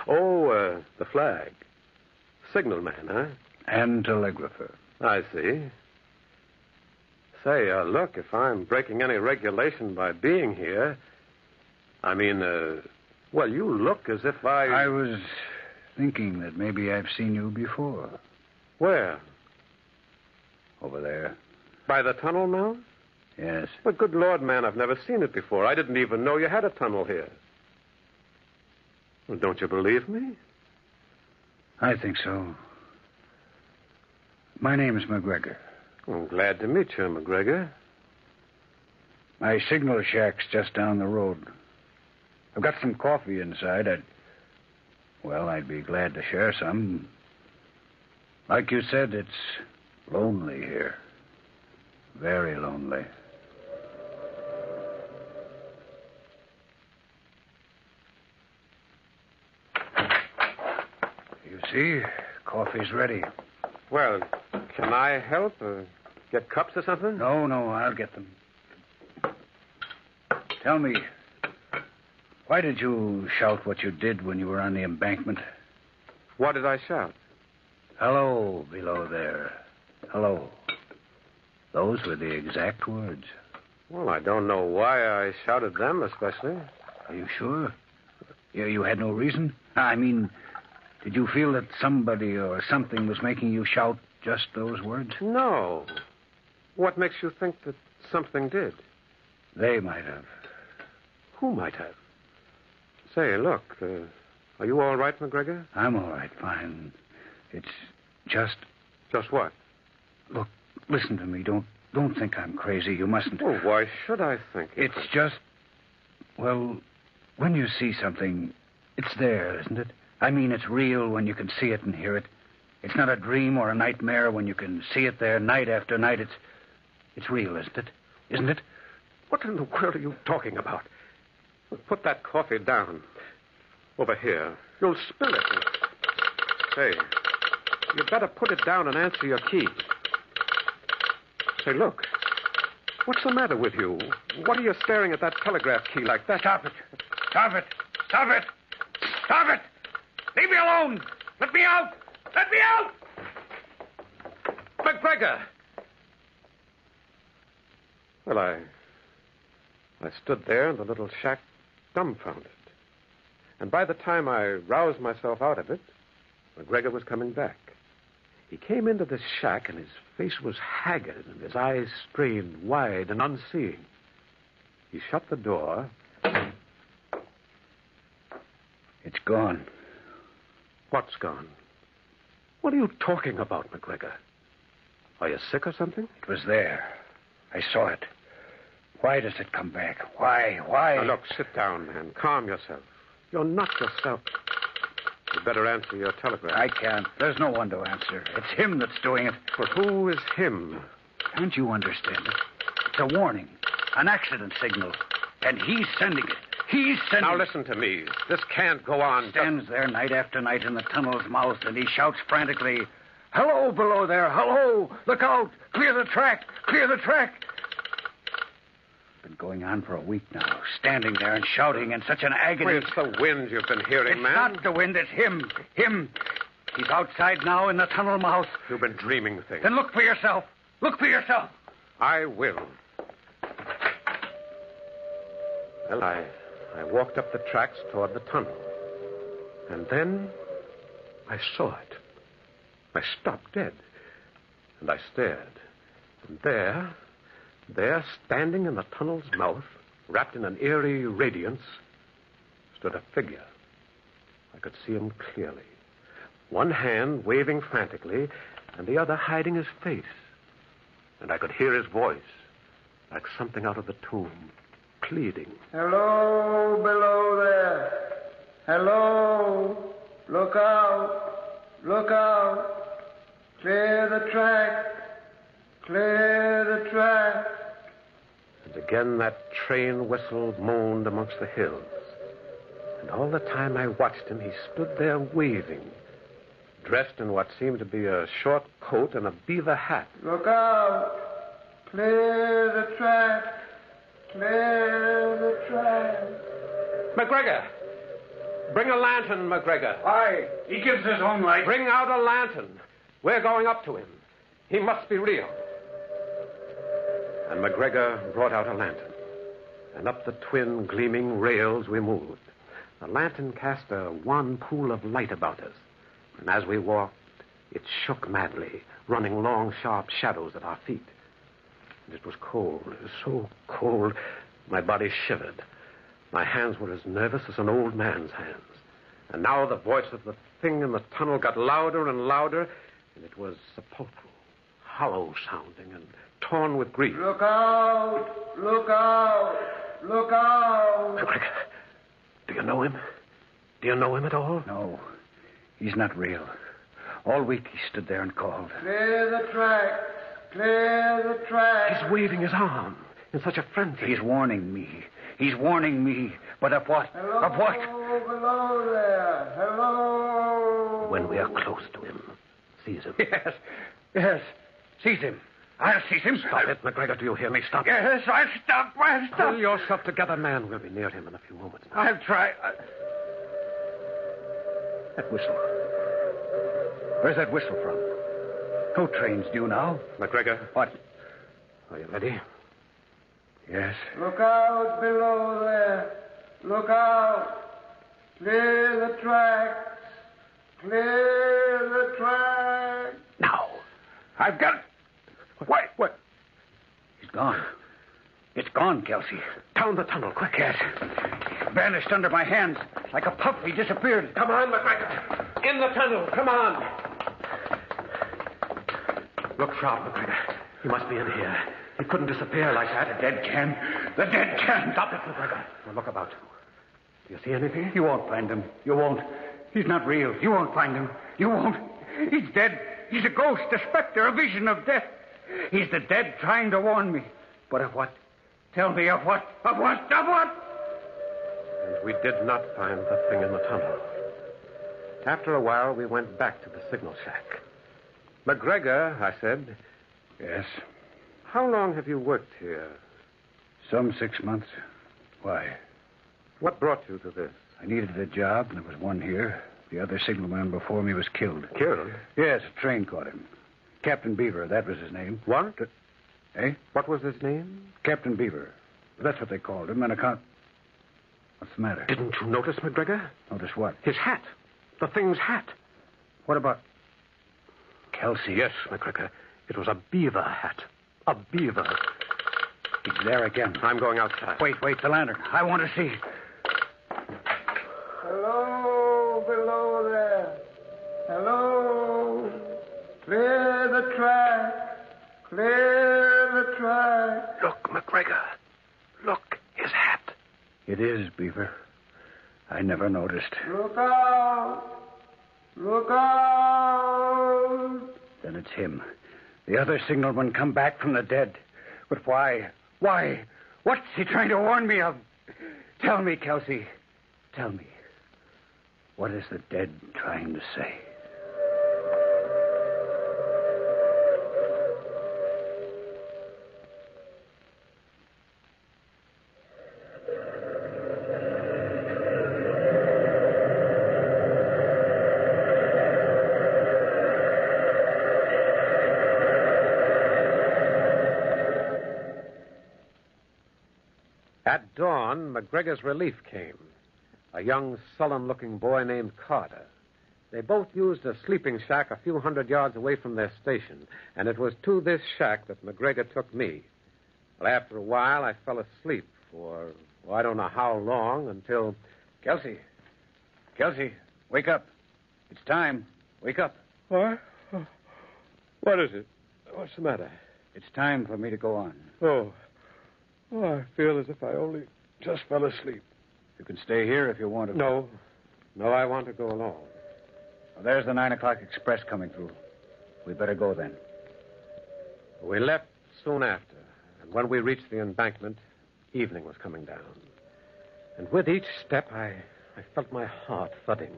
Oh, the flag. Signalman, huh? And telegrapher. I see. Say, look, if I'm breaking any regulation by being here, I mean, well, you look as if I was thinking that maybe I've seen you before. Where? Over there. By the tunnel now? Yes. But good Lord, man, I've never seen it before. I didn't even know you had a tunnel here. Well, don't you believe me? I think so. My name's McGregor. I'm glad to meet you, McGregor. My signal shack's just down the road. I've got some coffee inside. I'd be glad to share some. Like you said, it's lonely here. Very lonely. You see, coffee's ready. Well, can I help? Get cups or something? No, I'll get them. Tell me, why did you shout what you did when you were on the embankment? What did I shout? Hello, below there. Hello. Those were the exact words. Well, I don't know why I shouted them especially. Are you sure? You had no reason? I mean, did you feel that somebody or something was making you shout just those words? No. What makes you think that something did? They might have. Who might have? Say, look, are you all right, McGregor? I'm all right, fine. It's just... Just what? Look, listen to me. Don't think I'm crazy. You mustn't. Oh, why should I think It's just... Well, when you see something, it's there, isn't it? I mean, it's real when you can see it and hear it. It's not a dream or a nightmare when you can see it there night after night. It's real, isn't it? Isn't it? What in the world are you talking about? Put that coffee down. Over here. You'll spill it. Say, you'd better put it down and answer your key. Say, look. What's the matter with you? What are you staring at that telegraph key like that? Stop it. Stop it. Stop it. Stop it. Leave me alone. Let me out. Let me out. McGregor! Well, I stood there in the little shack, dumbfounded. And by the time I roused myself out of it, McGregor was coming back. He came into the shack, and his face was haggard, and his eyes strained wide and unseeing. He shut the door. It's gone. What's gone? What are you talking about, McGregor? Are you sick or something? It was there. I saw it. Why does it come back? Why? Now, look, sit down, man. Calm yourself. You're not yourself. You better answer your telegram. I can't. There's no one to answer. It's him that's doing it. But who is him? Can't you understand it? It's a warning. An accident signal. And he's sending it. He's sending Now it. listen to me. This can't go on. Stands there night after night in the tunnel's mouth, and he shouts frantically, "Hello, below there! Hello! Look out! Clear the track! Clear the track!" Been going on for a week now, standing there and shouting in such an agony. It's the wind you've been hearing, It's man. not the wind, it's him. Him. He's outside now in the tunnel mouth. You've been dreaming things. Then look for yourself. Look for yourself. I will. Well, I walked up the tracks toward the tunnel. And then I saw it. I stopped dead. And I stared. And there, standing in the tunnel's mouth, wrapped in an eerie radiance, stood a figure. I could see him clearly. One hand waving frantically, and the other hiding his face. And I could hear his voice, like something out of the tomb, pleading. Hello, below there. Hello. Look out. Look out. Clear the track. Clear the track. And again that train whistle moaned amongst the hills. And all the time I watched him, he stood there waving, dressed in what seemed to be a short coat and a beaver hat. Look out. Clear the track. Clear the track. McGregor! Bring a lantern, McGregor. Aye, he gives his own light. Bring out a lantern. We're going up to him. He must be real. And McGregor brought out a lantern. And up the twin gleaming rails we moved. The lantern cast a wan pool of light about us. And as we walked, it shook madly, running long, sharp shadows at our feet. And it was cold, so cold, my body shivered. My hands were as nervous as an old man's hands. And now the voice of the thing in the tunnel got louder and louder, and it was sepulchral, hollow sounding, and torn with grief. Look out. Look out. Look out. McGregor, do you know him? Do you know him at all? No, he's not real. All week he stood there and called. Clear the track. Clear the track. He's waving his arm in such a frenzy. He's warning me. He's warning me. But of what? Hello, of what? below there. Hello. When we are close to him, seize him. Yes. Yes. Seize him. I'll seize him. Stop it, McGregor. Do you hear me? Stop. Yes, I'll stop. I'll stop. Pull yourself together, man. We'll be near him in a few moments now. I'll try. That whistle. Where's that whistle from? No trains due now. McGregor. What? Are you ready? Yes. Look out below there. Look out. Clear the tracks. Clear the tracks. Now. I've got it. What? He's gone. It's gone, Kelsey. Down the tunnel, quick. Yes. Vanished under my hands. Like a puff, he disappeared. Come on, McGregor. In the tunnel. Come on. Look sharp, McGregor. He must be in here. He couldn't disappear like that. The dead can. The dead can. Stop it, McGregor. Now look about. Do you see anything? You won't find him. You won't. He's not real. You won't find him. You won't. He's dead. He's a ghost, a specter, a vision of death. He's the dead trying to warn me. But of what? Tell me of what? Of what? Of what? And we did not find the thing in the tunnel. After a while, we went back to the signal shack. McGregor, I said. Yes? How long have you worked here? Some 6 months. Why? What brought you to this? I needed a job, and there was one here. The other signalman before me was killed. Killed? Yes, a train caught him. Captain Beaver, that was his name. What? Eh? What was his name? Captain Beaver. That's what they called him, on account... What's the matter? Didn't you notice, McGregor? Notice what? His hat. The thing's hat. What about... Kelsey? Yes, McGregor. It was a beaver hat. A beaver. He's there again. I'm going outside. Wait, the lantern. I want to see. Hello, below there. Hello. Clear the track. Clear the track. Look, McGregor. Look, his hat. It is, Beaver. I never noticed. Look out. Look out! Then it's him. The other signalman come back from the dead. But why? Why? What's he trying to warn me of? Tell me, Kelsey. Tell me. What is the dead trying to say? At dawn, McGregor's relief came. A young, sullen-looking boy named Carter. They both used a sleeping shack a few hundred yards away from their station, and it was to this shack that McGregor took me. Well, after a while, I fell asleep for, I don't know how long, until... Kelsey. Kelsey, wake up. It's time. Wake up. What? What is it? What's the matter? It's time for me to go on. Oh, I feel as if I only just fell asleep. You can stay here if you want to. No, I want to go alone. Well, there's the 9 o'clock express coming through. We better go then. We left soon after, and when we reached the embankment, evening was coming down. And with each step, I felt my heart thudding.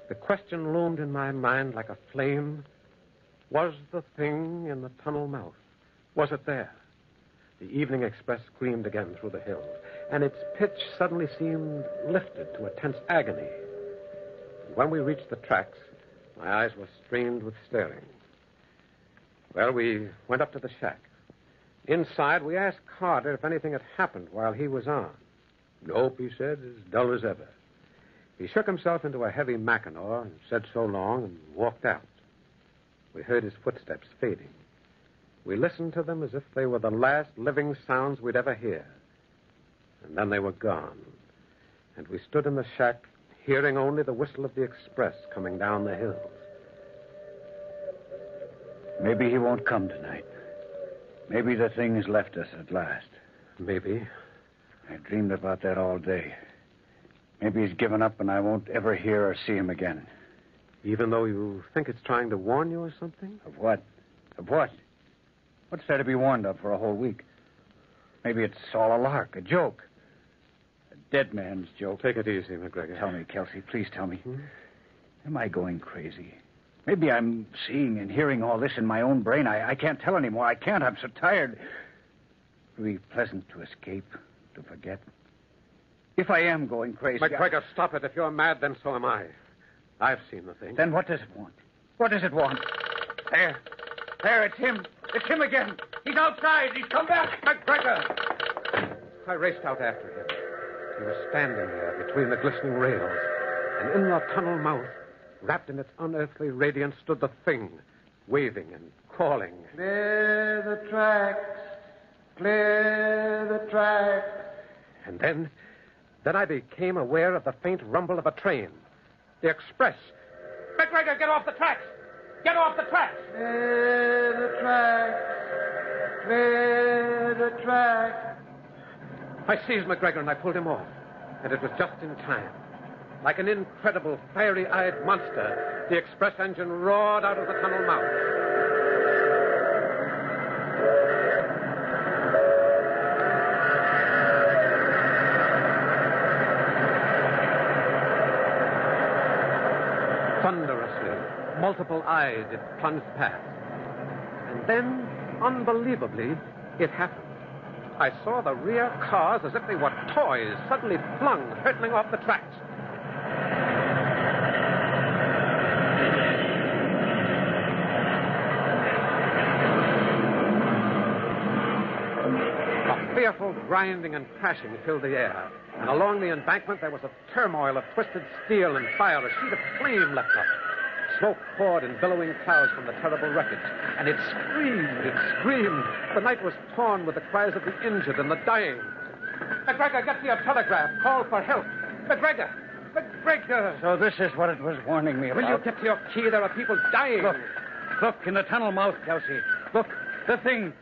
The question loomed in my mind like a flame. Was the thing in the tunnel mouth? Was it there? The evening express screamed again through the hills, and its pitch suddenly seemed lifted to a tense agony. And when we reached the tracks, my eyes were strained with staring. Well, we went up to the shack. Inside, we asked Carter if anything had happened while he was on. Nope, he said, as dull as ever. He shook himself into a heavy Mackinaw and said so long and walked out. We heard his footsteps fading. We listened to them as if they were the last living sounds we'd ever hear. And then they were gone. And we stood in the shack, hearing only the whistle of the express coming down the hills. Maybe he won't come tonight. Maybe the thing has left us at last. Maybe. I dreamed about that all day. Maybe he's given up and I won't ever hear or see him again. Even though you think it's trying to warn you or something? Of what? Of what? What's there to be warned of for a whole week? Maybe it's all a lark, a joke. A dead man's joke. Take it easy, McGregor. Tell me, Kelsey, please tell me. Am I going crazy? Maybe I'm seeing and hearing all this in my own brain. I can't tell anymore. I can't. I'm so tired. It would be pleasant to escape, to forget. If I am going crazy... McGregor, stop it. If you're mad, then so am I. I've seen the thing. Then what does it want? What does it want? There, it's him. It's him again. He's outside. He's come back. McGregor! I raced out after him. He was standing there between the glistening rails. And in the tunnel mouth, wrapped in its unearthly radiance, stood the thing, waving and calling. Clear the tracks. Clear the tracks. And then I became aware of the faint rumble of a train. The express. McGregor, get off the tracks! Get off the tracks! Clear the tracks. Clear the tracks. I seized McGregor and I pulled him off. And it was just in time. Like an incredible, fiery-eyed monster, the express engine roared out of the tunnel mouth. Thunderously, multiple-eyed, it plunged past. And then, unbelievably, it happened. I saw the rear cars as if they were toys, suddenly flung, hurtling off the tracks. A fearful grinding and crashing filled the air, and along the embankment there was a turmoil of twisted steel and fire. A sheet of flame leapt up. Smoke poured in billowing clouds from the terrible wreckage, and it screamed. The night was torn with the cries of the injured and the dying. McGregor, get to your telegraph. Call for help. McGregor! So this is what it was warning me about. Will you get to your key? There are people dying. Look in the tunnel mouth, Kelsey. Look, the thing's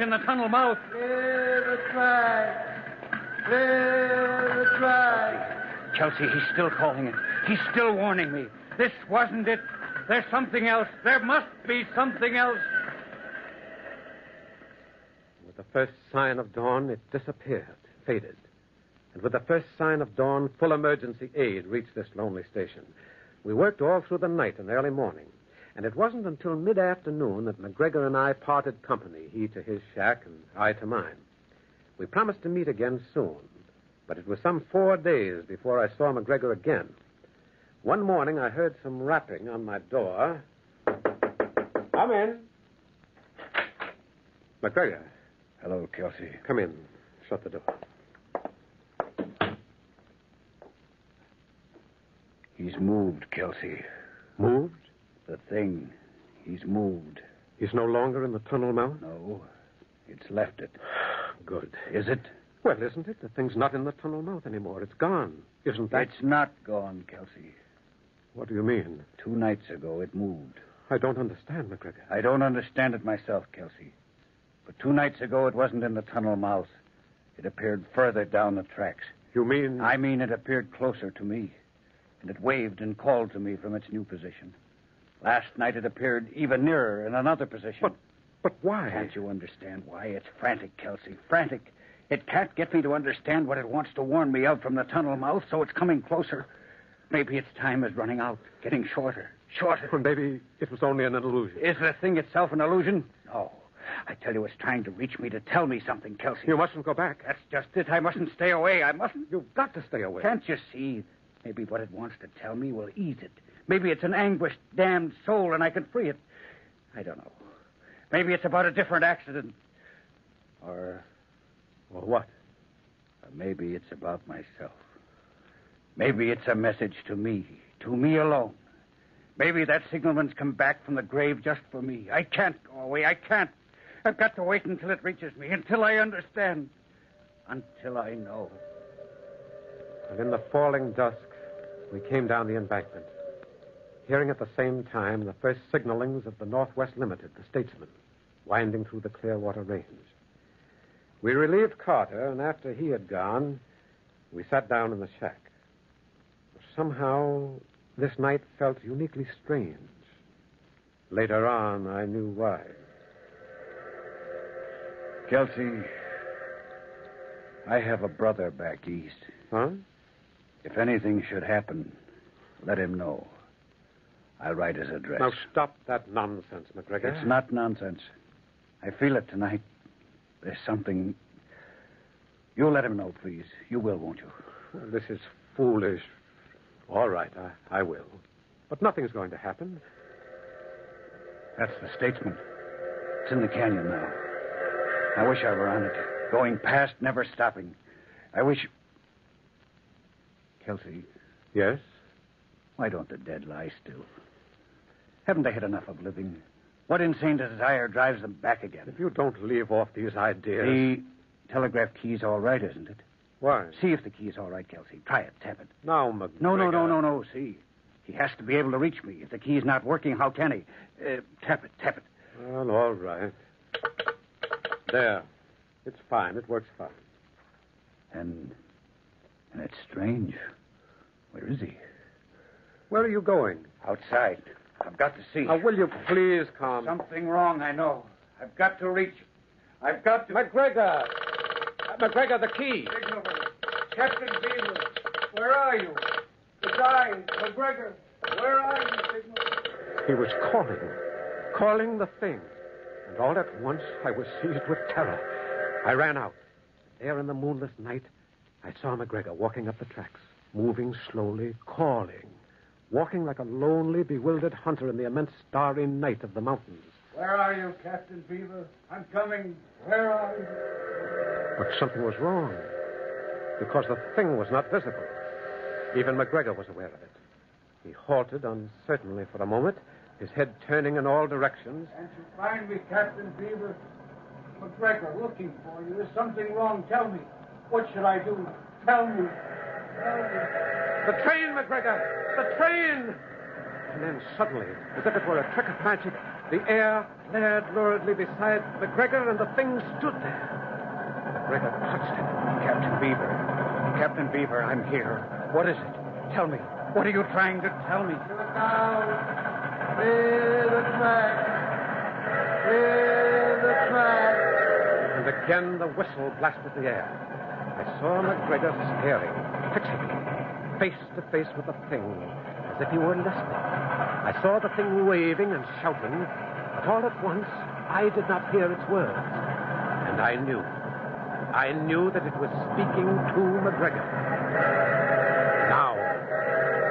in the tunnel mouth. Clear the tracks. Clear the tracks. Kelsey, he's still calling it. He's still warning me. This wasn't it. There's something else. There must be something else. With the first sign of dawn, it disappeared, faded. And with the first sign of dawn, full emergency aid reached this lonely station. We worked all through the night and early morning. And it wasn't until mid-afternoon that McGregor and I parted company, he to his shack and I to mine. We promised to meet again soon, but it was some 4 days before I saw McGregor again. One morning, I heard some rapping on my door. Come in. McGregor. Hello, Kelsey. Come in. Shut the door. He's moved, Kelsey. Moved? The thing. He's moved. He's no longer in the tunnel mouth? No. It's left it. Good. Is it? Well, isn't it? The thing's not in the tunnel mouth anymore. It's gone. Isn't that? It's not gone, Kelsey. What do you mean? 2 nights ago, it moved. I don't understand, McGregor. I don't understand it myself, Kelsey. But 2 nights ago, it wasn't in the tunnel mouth. It appeared further down the tracks. You mean? I mean it appeared closer to me. And it waved and called to me from its new position. Last night, it appeared even nearer in another position. But why? Can't you understand why? It's frantic, Kelsey. Frantic. It can't get me to understand what it wants to warn me of from the tunnel mouth, so it's coming closer. Maybe its time is running out, getting shorter. Shorter. Well, maybe it was only an illusion. Is the thing itself an illusion? No. I tell you, it's trying to reach me to tell me something, Kelsey. You mustn't go back. That's just it. I mustn't stay away. I mustn't. You've got to stay away. Can't you see? Maybe what it wants to tell me will ease it. Maybe it's an anguished, damned soul, and I can free it. I don't know. Maybe it's about a different accident. Or what? Or maybe it's about myself. Maybe it's a message to me alone. Maybe that signalman's come back from the grave just for me. I can't go away. I can't. I've got to wait until it reaches me, until I understand, until I know. And in the falling dusk, we came down the embankment, hearing at the same time the first signalings of the Northwest Limited, the Statesman, winding through the Clearwater Range. We relieved Carter, and after he had gone, we sat down in the shack. Somehow, this night felt uniquely strange. Later on, I knew why. Kelsey, I have a brother back east. Huh? If anything should happen, let him know. I'll write his address. Now, stop that nonsense, McGregor. It's not nonsense. I feel it tonight. There's something... You'll let him know, please. You will, won't you? Well, this is foolish. All right, I will. But nothing's going to happen. That's the Statesman. It's in the canyon now. I wish I were on it. Going past, never stopping. I wish... Kelsey. Yes? Why don't the dead lie still? Haven't they had enough of living? What insane desire drives them back again? If you don't leave off these ideas... The telegraph key's all right, isn't it? Why? See if the key's all right, Kelsey. Try it. Tap it. Now, McGregor... No. See. He has to be able to reach me. If the key's not working, how can he? Tap it. Well, all right. There. It's fine. It works fine. And it's strange. Where is he? Where are you going? Outside. I've got to see. Now, will you please come? Something wrong, I know. I've got to reach him. I've got to... McGregor! McGregor, the key. Signalman. Captain Beaver, where are you? The guy, McGregor, where are you, Signalman? He was calling the thing. And all at once, I was seized with terror. I ran out. There in the moonless night, I saw McGregor walking up the tracks, moving slowly, calling, walking like a lonely, bewildered hunter in the immense starry night of the mountains. Where are you, Captain Beaver? I'm coming. Where are you? But something was wrong, because the thing was not visible. Even McGregor was aware of it. He halted uncertainly for a moment, his head turning in all directions. Can't you find me, Captain Beaver? McGregor, looking for you. Is something wrong? Tell me. What should I do? Tell me. The train, McGregor! The train! And then suddenly, as if it were a trick of magic, the air flared luridly beside McGregor, and the thing stood there. McGregor touched it. Captain Beaver, I'm here. What is it? Tell me. What are you trying to tell me? Look out. Clear the track. Clear the track. And again the whistle blasted the air. I saw McGregor staring, fixedly, face to face with the thing, as if he were listening. I saw the thing waving and shouting, but all at once I did not hear its words. And I knew that it was speaking to McGregor.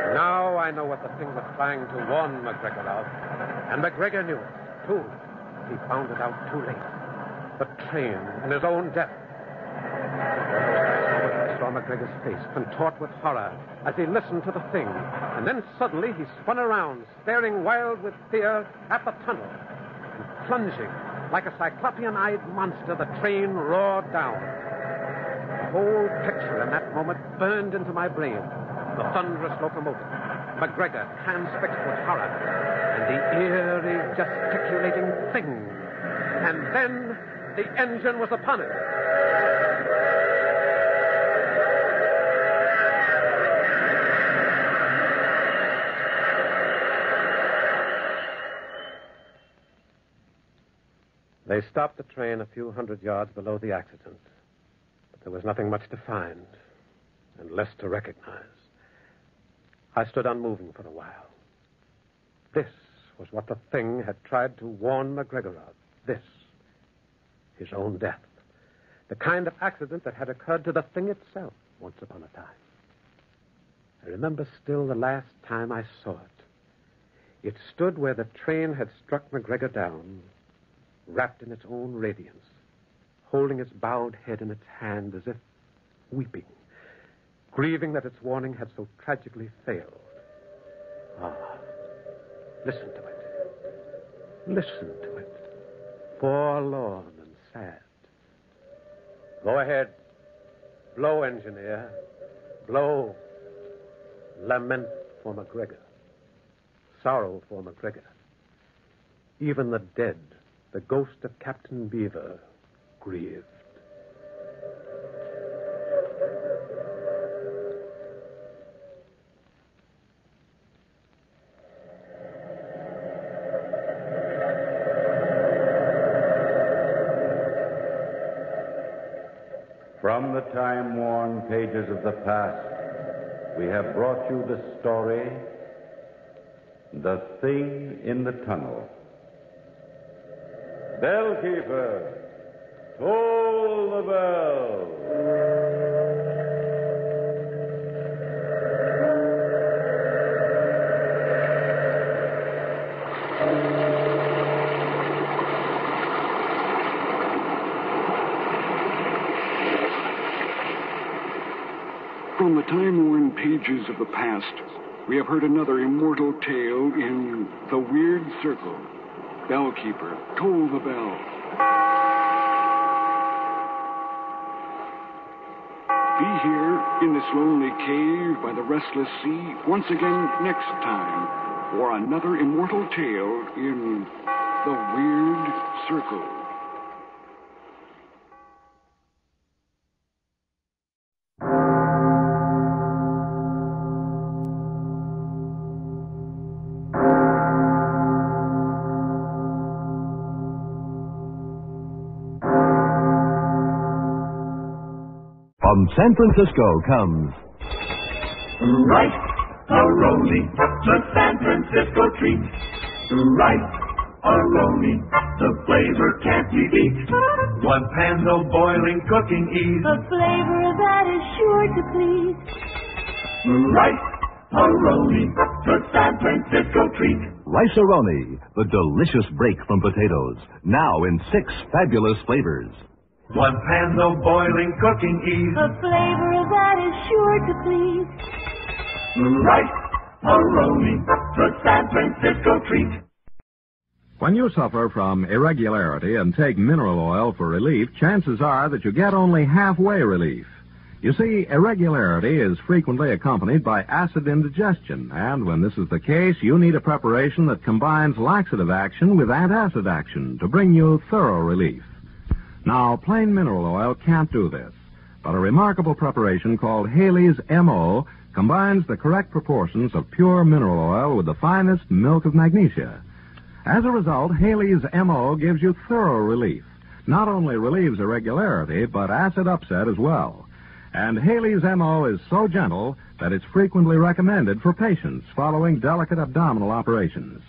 Now I know what the thing was trying to warn McGregor of. And McGregor knew it, too. He found it out too late. The train and his own death. I saw McGregor's face contort with horror as he listened to the thing. And then suddenly he spun around, staring wild with fear at the tunnel. And plunging, like a cyclopean-eyed monster, the train roared down. The whole picture in that moment burned into my brain. The thunderous locomotive, McGregor, transfixed with horror, and the eerie, gesticulating thing. And then the engine was upon it. They stopped the train a few hundred yards below the accident. But there was nothing much to find, and less to recognize. I stood unmoving for a while. This was what the thing had tried to warn McGregor of. This. His own death. The kind of accident that had occurred to the thing itself once upon a time. I remember still the last time I saw it. It stood where the train had struck McGregor down, wrapped in its own radiance, holding its bowed head in its hand as if weeping, grieving that its warning had so tragically failed. Ah, listen to it. Listen to it. Forlorn and sad. Go ahead. Blow, engineer. Blow. Lament for McGregor. Sorrow for McGregor. Even the dead, the ghost of Captain Beaver, grieved. From the time-worn pages of the past, we have brought you the story, The Thing in the Tunnel. Bellkeeper, toll the bell. From the time-worn pages of the past, we have heard another immortal tale in The Weird Circle. Bellkeeper, toll the bell. Be here in this lonely cave by the restless sea once again next time for another immortal tale in The Weird Circle. From San Francisco comes Rice-A-Roni, the San Francisco treat. Rice-A-Roni, the flavor can't be beat. One pan, no boiling, cooking ease. A flavor that is sure to please. Rice-A-Roni, the San Francisco treat. Rice-A-Roni, the delicious break from potatoes, now in 6 fabulous flavors. One pan, no boiling, cooking ease. A flavor that is sure to please. Rice-A-Roni, the San Francisco treat. When you suffer from irregularity and take mineral oil for relief, chances are that you get only halfway relief. You see, irregularity is frequently accompanied by acid indigestion, and when this is the case, you need a preparation that combines laxative action with antacid action to bring you thorough relief. Now, plain mineral oil can't do this, but a remarkable preparation called Haley's M.O. combines the correct proportions of pure mineral oil with the finest milk of magnesia. As a result, Haley's MO gives you thorough relief. Not only relieves irregularity, but acid upset as well. And Haley's MO is so gentle that it's frequently recommended for patients following delicate abdominal operations.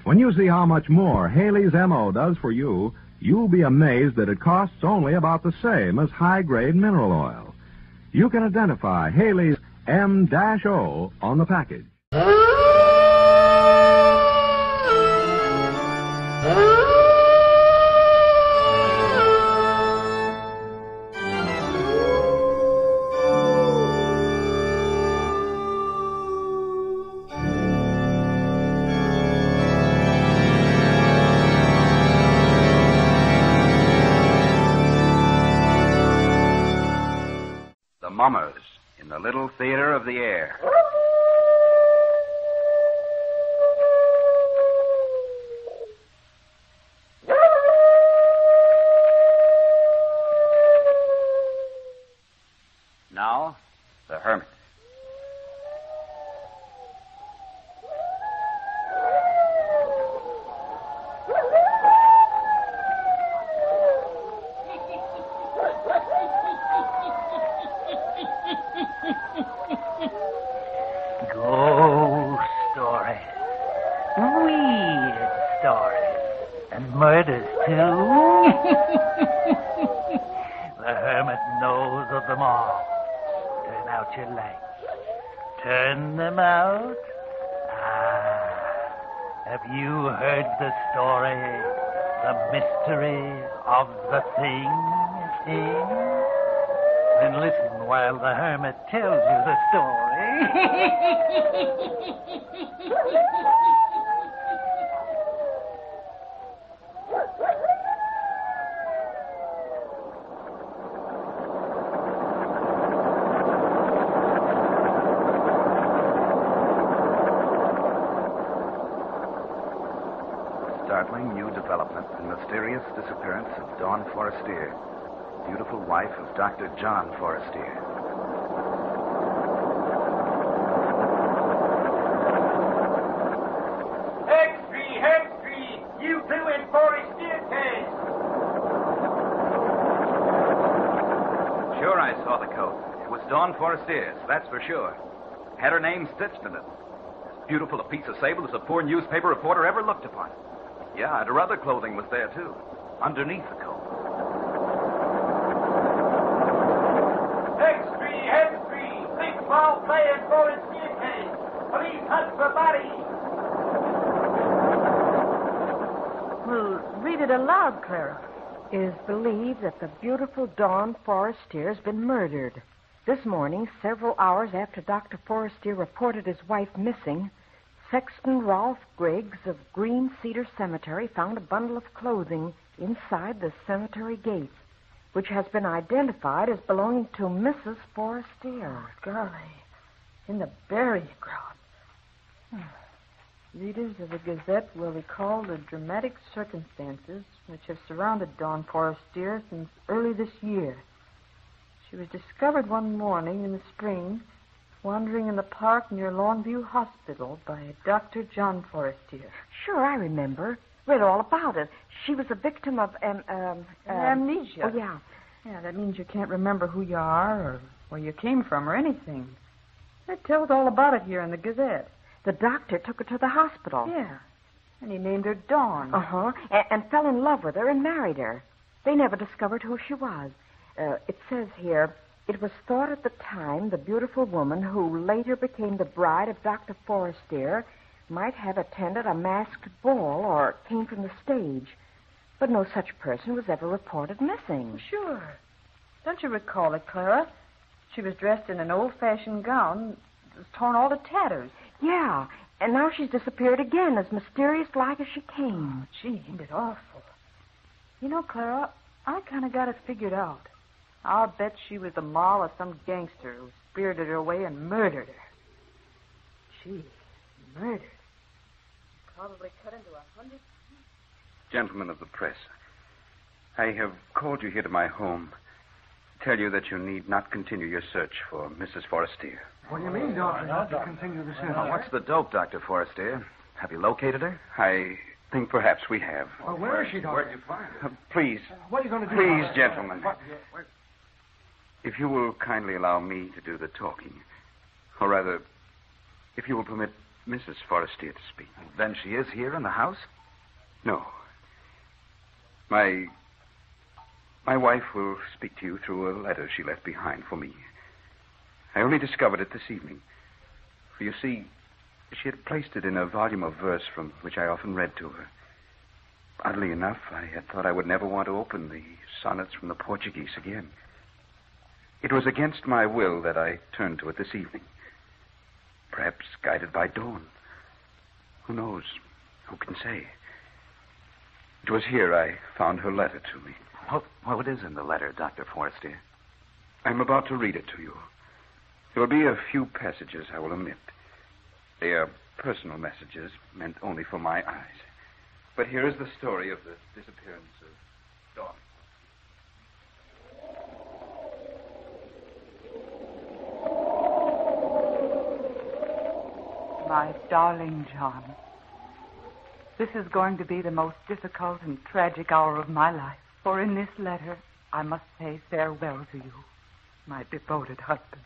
When you see how much more Haley's MO does for you, you'll be amazed that it costs only about the same as high-grade mineral oil. You can identify Haley's M-O on the package. Mummers in the Little Theater of the Air. Now, the Hermit. Murders, too. The Hermit knows of them all. Turn out your lights. Turn them out. Have you heard the story? The mystery of the thing? Then listen while the Hermit tells you the story. Startling new development, the mysterious disappearance of Dawn Forestier, beautiful wife of Dr. John Forestier. Hextree, you two in Forestier case. Sure, I saw the coat. It was Dawn Forestier's, that's for sure. Had her name stitched in it. As beautiful a piece of sable as a poor newspaper reporter ever looked upon. Yeah, and her other clothing was there, too, underneath the coat. Hextree, big ball play in Forestier case. Police hunt for body. Well, read it aloud, Clara. It is believed that the beautiful Dawn Forestier has been murdered. This morning, several hours after Dr. Forestier reported his wife missing, Sexton Rolfe Griggs of Green Cedar Cemetery found a bundle of clothing inside the cemetery gate, which has been identified as belonging to Mrs. Forestier. Oh, golly. In the burial ground. Readers of the Gazette will recall the dramatic circumstances which have surrounded Dawn Forestier since early this year. She was discovered one morning in the spring wandering in the park near Longview Hospital by Dr. John Forestier. Sure, I remember. Read all about it. She was a victim of amnesia. Oh, yeah. Yeah, that means you can't remember who you are or where you came from or anything. It tells all about it here in the Gazette. The doctor took her to the hospital. Yeah. And he named her Dawn. Uh-huh. And fell in love with her and married her. They never discovered who she was. It says here, it was thought at the time the beautiful woman who later became the bride of Dr. Forestier might have attended a masked ball or came from the stage. But no such person was ever reported missing. Sure. Don't you recall it, Clara? She was dressed in an old-fashioned gown that was torn all to tatters. Yeah, and now she's disappeared again, as mysterious-like as she came. Oh, gee, ain't it awful? You know, Clara, I kind of got it figured out. I'll bet she was the moll of some gangster who spirited her away and murdered her. Gee, murdered. Probably cut into 100... Gentlemen of the press, I have called you here to my home to tell you that you need not continue your search for Mrs. Forestier. What do you mean, Doctor? Not to continue the search. Well, what's the dope, Dr. Forrester? Have you located her? I think perhaps we have. Well, where is she, Doctor? Where'd you find her? Please. What are you going to do? Please, gentlemen. If you will kindly allow me to do the talking. Or rather, if you will permit Mrs. Forrester to speak. Then she is here in the house? No. My wife will speak to you through a letter she left behind for me. I only discovered it this evening. For you see, she had placed it in a volume of verse from which I often read to her. Oddly enough, I had thought I would never want to open the sonnets from the Portuguese again. It was against my will that I turned to it this evening. Perhaps guided by dawn. Who knows? Who can say? It was here I found her letter to me. What is in the letter, Dr. Forrester? I'm about to read it to you. There will be a few passages I will omit. They are personal messages meant only for my eyes. But here is the story of the disappearance of Dawn. My darling John, this is going to be the most difficult and tragic hour of my life. For in this letter, I must say farewell to you, my devoted husband.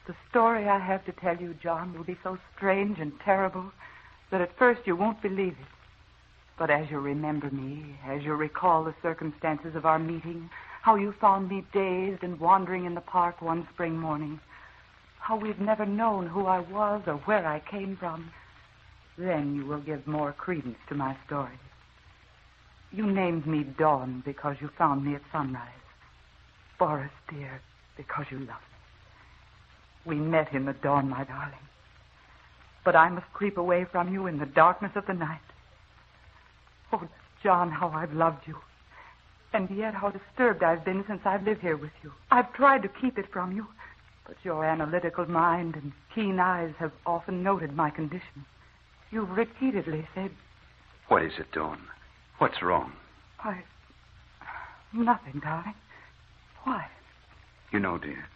The story I have to tell you, John, will be so strange and terrible that at first you won't believe it. But as you remember me, as you recall the circumstances of our meeting, how you found me dazed and wandering in the park one spring morning, how we've never known who I was or where I came from, then you will give more credence to my story. You named me Dawn because you found me at sunrise. Forrest, dear, because you loved me. We met in the dawn, my darling. But I must creep away from you in the darkness of the night. Oh, John, how I've loved you. And yet how disturbed I've been since I've lived here with you. I've tried to keep it from you, but your analytical mind and keen eyes have often noted my condition. You've repeatedly said... What is it, Dawn? What's wrong? Nothing, darling. Why? You know, dear,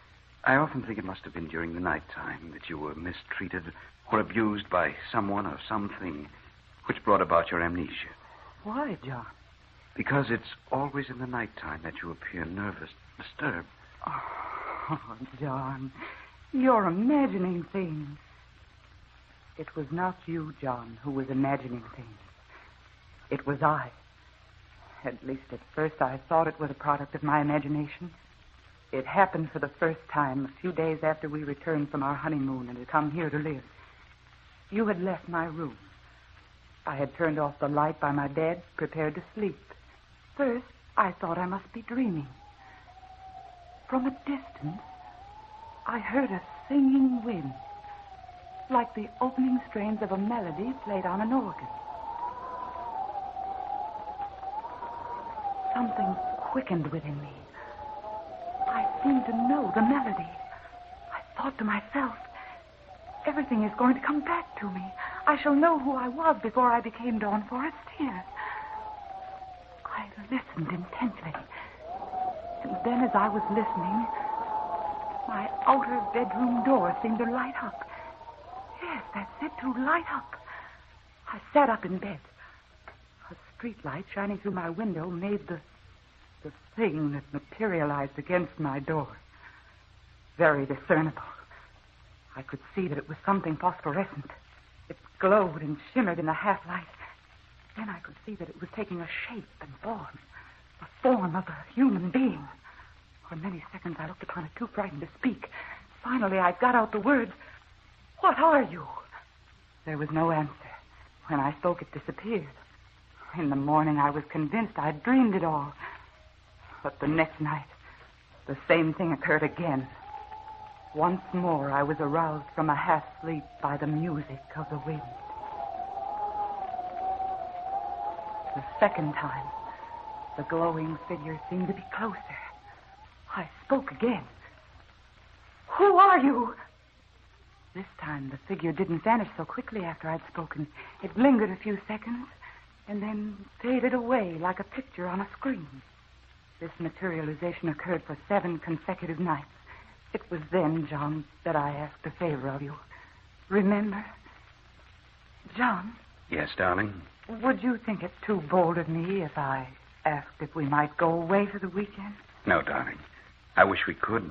I often think it must have been during the night time that you were mistreated or abused by someone or something which brought about your amnesia. Why, John? Because it's always in the night time that you appear nervous, disturbed. Oh, John, you're imagining things. It was not you, John, who was imagining things. It was I. At least at first I thought it was a product of my imagination. It happened for the first time a few days after we returned from our honeymoon and had come here to live. You had left my room. I had turned off the light by my bed, prepared to sleep. First, I thought I must be dreaming. From a distance, I heard a singing wind, like the opening strains of a melody played on an organ. Something quickened within me. I seemed to know the melody. I thought to myself, everything is going to come back to me. I shall know who I was before I became Dawn Forrester. I listened intently. And then as I was listening, my outer bedroom door seemed to light up. Yes, that's it, to light up. I sat up in bed. A street light shining through my window made the thing that materialized against my door very discernible. I could see that it was something phosphorescent. It glowed and shimmered in the half-light. Then I could see that it was taking a shape and form, the form of a human being. For many seconds I looked upon it, too frightened to speak. Finally, I got out the words, "What are you?" There was no answer. When I spoke, it disappeared. In the morning, I was convinced I'd dreamed it all. But the next night, the same thing occurred again. Once more, I was aroused from a half-sleep by the music of the wind. The second time, the glowing figure seemed to be closer. I spoke again. "Who are you?" This time, the figure didn't vanish so quickly after I'd spoken. It lingered a few seconds and then faded away like a picture on a screen. This materialization occurred for 7 consecutive nights. It was then, John, that I asked a favor of you. Remember? John? Yes, darling? Would you think it too bold of me if I asked if we might go away for the weekend? No, darling. I wish we could.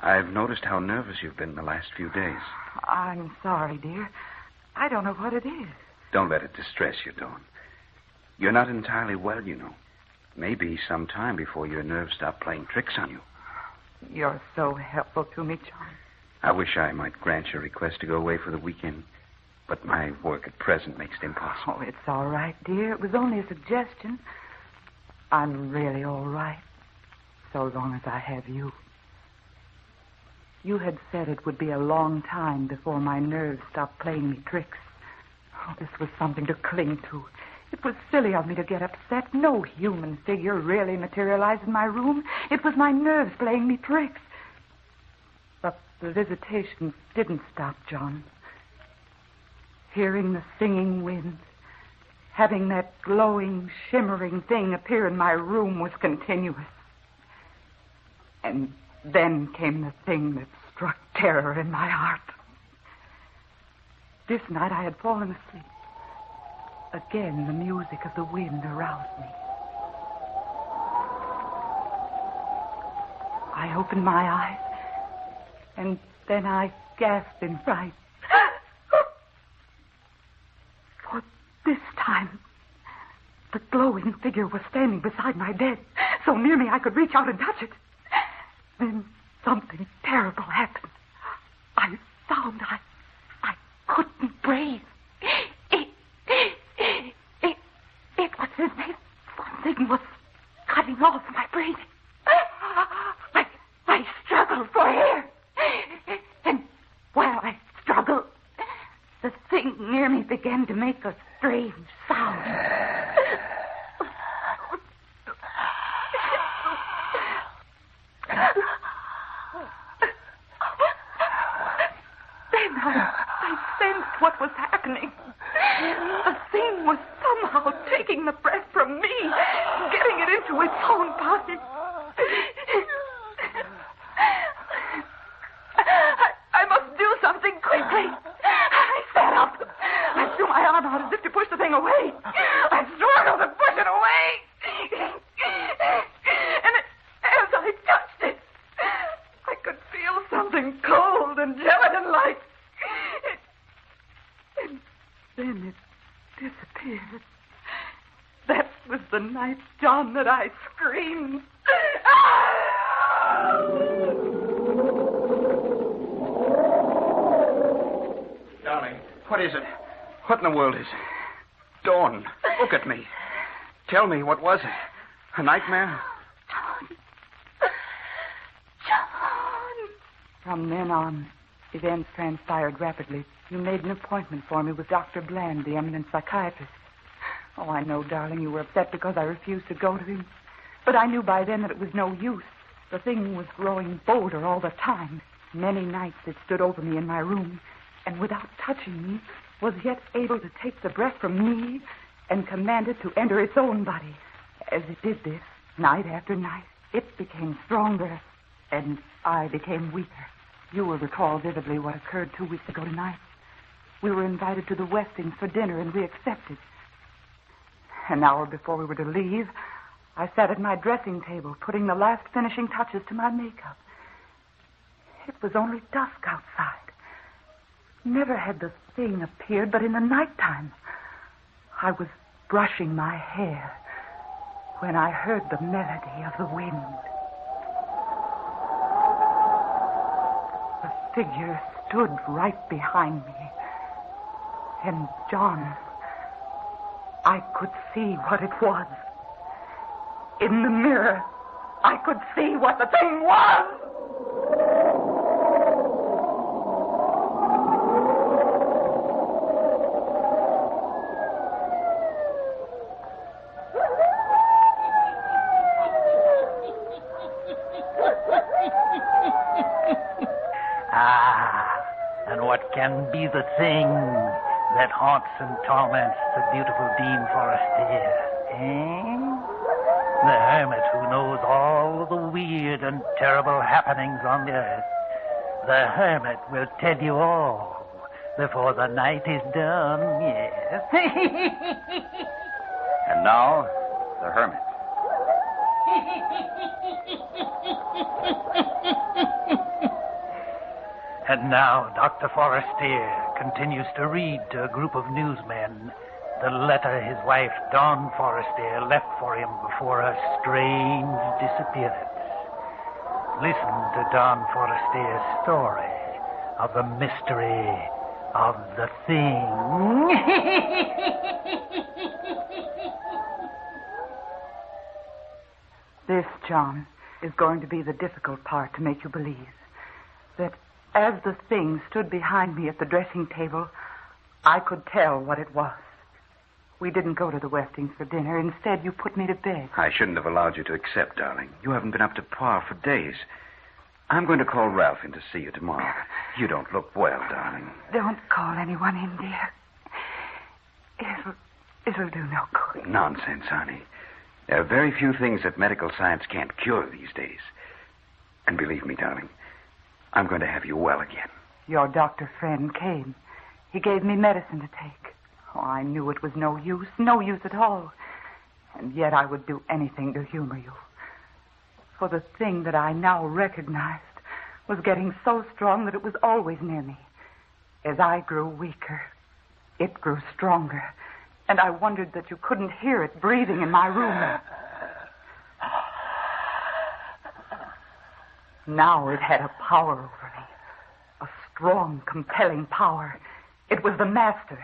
I've noticed how nervous you've been the last few days. I'm sorry, dear. I don't know what it is. Don't let it distress you, Dawn. You're not entirely well, you know. Maybe some time before your nerves stop playing tricks on you. You're so helpful to me, John. I wish I might grant your request to go away for the weekend, but my work at present makes it impossible. Oh, it's all right, dear. It was only a suggestion. I'm really all right, so long as I have you. You had said it would be a long time before my nerves stopped playing me tricks. Oh, this was something to cling to. It was silly of me to get upset. No human figure really materialized in my room. It was my nerves playing me tricks. But the visitations didn't stop, John. Hearing the singing wind, having that glowing, shimmering thing appear in my room was continuous. And then came the thing that struck terror in my heart. This night I had fallen asleep. Again, the music of the wind aroused me. I opened my eyes, and then I gasped in fright. For this time, the glowing figure was standing beside my bed, so near me I could reach out and touch it. Then something terrible happened. I found I couldn't breathe. It was as if something was cutting off my breathing. I struggled for air. And while I struggled, the thing near me began to make a strange sound. Then I sensed what was happening. The thing was somehow taking the breath from me, getting it into its own body. I must do something quickly. I sat up. I threw my arm out as if to push the thing away. I struggled to push it away. And as I touched it, I could feel something cold and gelatin-like. And then it disappeared. That was the night, John, that I screamed. Darling, what is it? What in the world is it? Dawn, look at me. Tell me, what was it? A nightmare? John! From then on, events transpired rapidly. You made an appointment for me with Dr. Bland, the eminent psychiatrist. Oh, I know, darling, you were upset because I refused to go to him. But I knew by then that it was no use. The thing was growing bolder all the time. Many nights it stood over me in my room, and without touching me, was yet able to take the breath from me and command it to enter its own body. As it did this, night after night, it became stronger, and I became weaker. You will recall vividly what occurred 2 weeks ago tonight. We were invited to the Westings for dinner, and we accepted. An hour before we were to leave, I sat at my dressing table, putting the last finishing touches to my makeup. It was only dusk outside. Never had the thing appeared but in the nighttime. I was brushing my hair when I heard the melody of the wind. The figure stood right behind me. And, John, I could see what it was. In the mirror, I could see what the thing was. And what can be the thing that haunts and torments the beautiful Dean Forestier, eh? The hermit who knows all the weird and terrible happenings on the earth. The Hermit will tell you all before the night is done, yes. And now, the Hermit. And now Dr. Forestier continues to read to a group of newsmen the letter his wife, Dawn Forestier, left for him before her strange disappearance. Listen to Dawn Forestier's story of the mystery of the thing. This, John, is going to be the difficult part to make you believe. That as the thing stood behind me at the dressing table, I could tell what it was. We didn't go to the Westings for dinner. Instead, you put me to bed. I shouldn't have allowed you to accept, darling. You haven't been up to par for days. I'm going to call Ralph in to see you tomorrow. You don't look well, darling. Don't call anyone in, dear. It'll do no good. Nonsense, honey. There are very few things that medical science can't cure these days. And believe me, darling, I'm going to have you well again. Your doctor friend came. He gave me medicine to take. Oh, I knew it was no use at all. And yet I would do anything to humor you. For the thing that I now recognized was getting so strong that it was always near me. As I grew weaker, it grew stronger. And I wondered that you couldn't hear it breathing in my room. Now it had a power over me. A strong, compelling power. It was the master.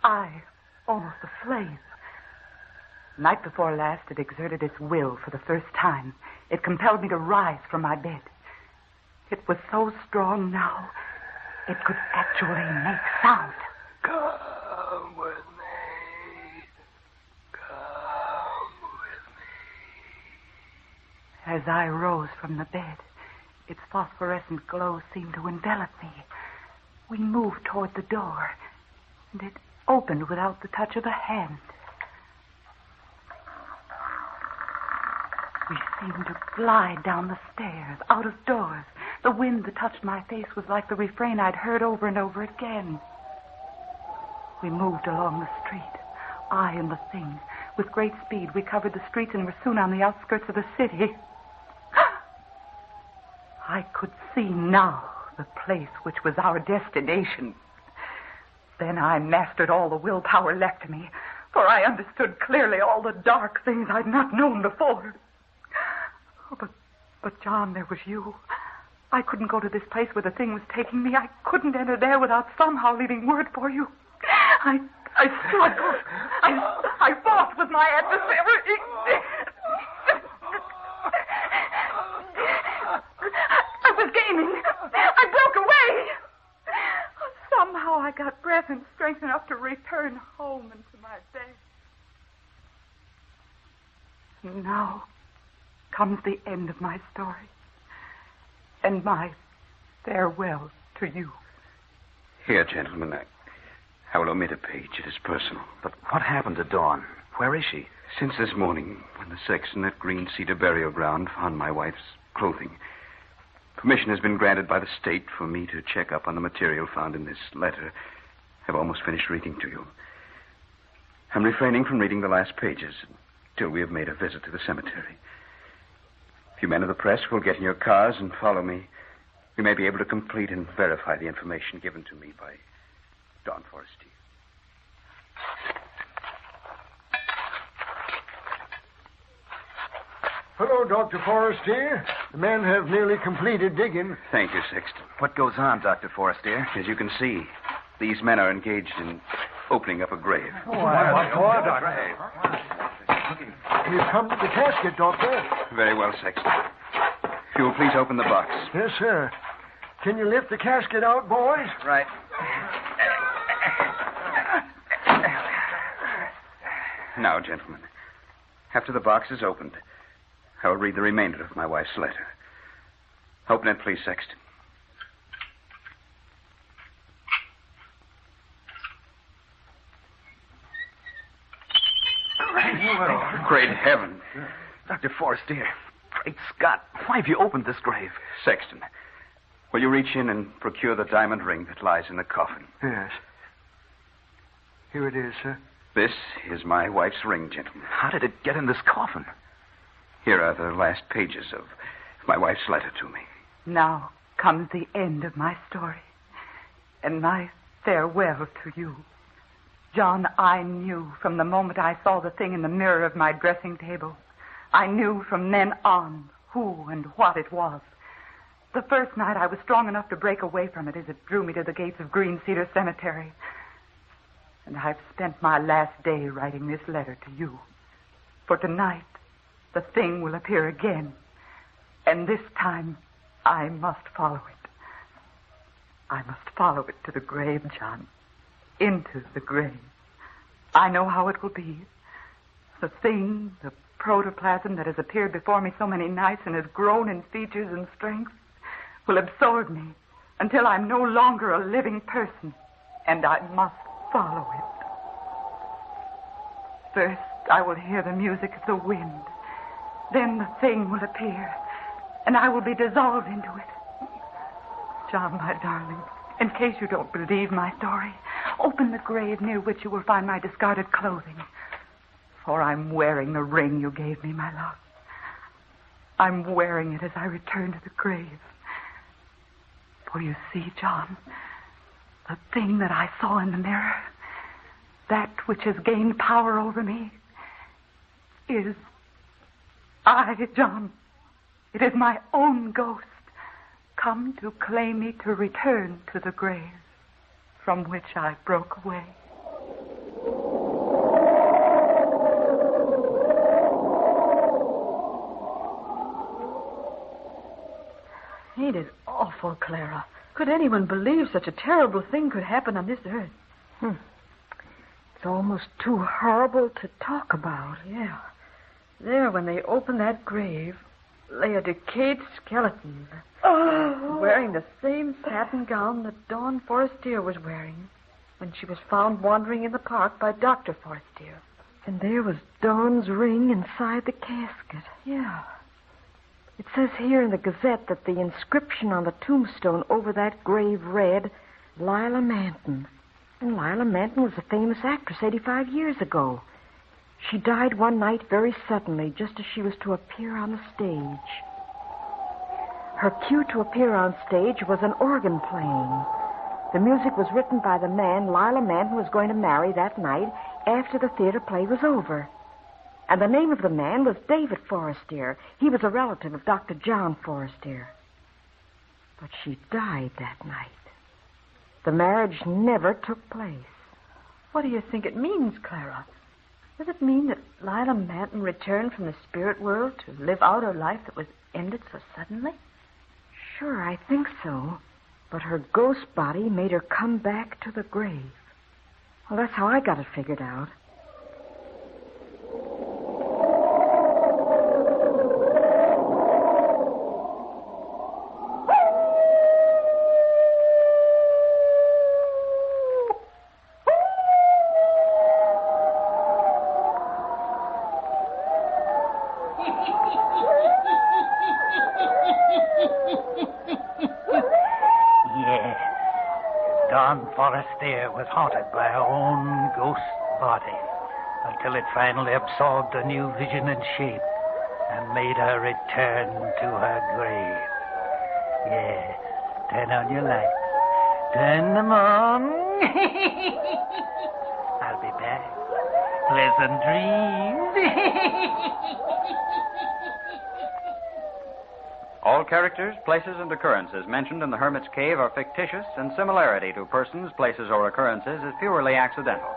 I, almost a slave. Night before last, it exerted its will for the first time. It compelled me to rise from my bed. It was so strong now, it could actually make sound. Come with me. Come with me. As I rose from the bed, its phosphorescent glow seemed to envelop me. We moved toward the door, and it opened without the touch of a hand. We seemed to glide down the stairs, out of doors. The wind that touched my face was like the refrain I'd heard over and over again. We moved along the street, I and the thing. With great speed, we covered the streets and were soon on the outskirts of the city. I could see now the place which was our destination. Then I mastered all the willpower left me, for I understood clearly all the dark things I'd not known before. But John, there was you. I couldn't go to this place where the thing was taking me. I couldn't enter there without somehow leaving word for you. I struggled. I fought with my adversary. I was gaining. I broke away. Somehow I got breath and strength enough to return home into my bed. Now comes the end of my story and my farewell to you. Here, gentlemen, I will omit a page. It is personal. But what happened to Dawn? Where is she? Since this morning, when the sexton at Green Cedar Burial Ground found my wife's clothing, permission has been granted by the state for me to check up on the material found in this letter I've almost finished reading to you. I'm refraining from reading the last pages until we have made a visit to the cemetery. If you men of the press will get in your cars and follow me, we may be able to complete and verify the information given to me by Dawn Forestier. Hello, Dr. Forestier. The men have nearly completed digging. Thank you, Sexton. What goes on, Dr. Forestier? As you can see, these men are engaged in opening up a grave. What for, Doctor? We've come to the casket, Doctor. Very well, Sexton. If you will please open the box. Yes, sir. Can you lift the casket out, boys? Right. Now, gentlemen, after the box is opened, I will read the remainder of my wife's letter. Open it, please, Sexton. Great heaven. Dr. Forestier, great Scott, why have you opened this grave? Sexton, Will you reach in and procure the diamond ring that lies in the coffin? Yes. Here it is, sir. This is my wife's ring, gentlemen. How did it get in this coffin? Here are the last pages of my wife's letter to me. Now comes the end of my story and my farewell to you. John, I knew from the moment I saw the thing in the mirror of my dressing table. I knew from then on who and what it was. The first night I was strong enough to break away from it as it drew me to the gates of Green Cedar Cemetery. And I've spent my last day writing this letter to you. For tonight, the thing will appear again. And this time, I must follow it. I must follow it to the grave, John. Into the grave. I know how it will be. The thing, the protoplasm that has appeared before me so many nights and has grown in features and strength, will absorb me until I'm no longer a living person, and I must follow it. First, I will hear the music of the wind. Then the thing will appear, and I will be dissolved into it. John, my darling, in case you don't believe my story, open the grave near which you will find my discarded clothing. For I'm wearing the ring you gave me, my love. I'm wearing it as I return to the grave. For you see, John, the thing that I saw in the mirror, that which has gained power over me, is I, John. It is my own ghost, come to claim me to return to the grave from which I broke away. Ain't it awful, Clara? Could anyone believe such a terrible thing could happen on this earth? It's almost too horrible to talk about. Yeah. There, when they opened that grave, lay a decayed skeleton. Wearing the same satin gown that Dawn Forestier was wearing when she was found wandering in the park by Dr. Forestier. And there was Dawn's ring inside the casket. Yeah. It says here in the Gazette that the inscription on the tombstone over that grave read, Lila Manton. And Lila Manton was a famous actress 85 years ago. She died one night very suddenly, just as she was to appear on the stage. Her cue to appear on stage was an organ playing. The music was written by the man Lila Manton was going to marry that night after the theater play was over. And the name of the man was David Forestier. He was a relative of Dr. John Forestier. But she died that night. The marriage never took place. What do you think it means, Clara? Does it mean that Lila Manton returned from the spirit world to live out her life that was ended so suddenly? Sure, I think so. But her ghost body made her come back to the grave. Well, that's how I got it figured out. Forestier was haunted by her own ghost body until it finally absorbed a new vision and shape and made her return to her grave. Yes, turn on your lights. Turn them on. I'll be back. Pleasant dreams. All characters, places, and occurrences mentioned in the Hermit's Cave are fictitious, and similarity to persons, places, or occurrences is purely accidental.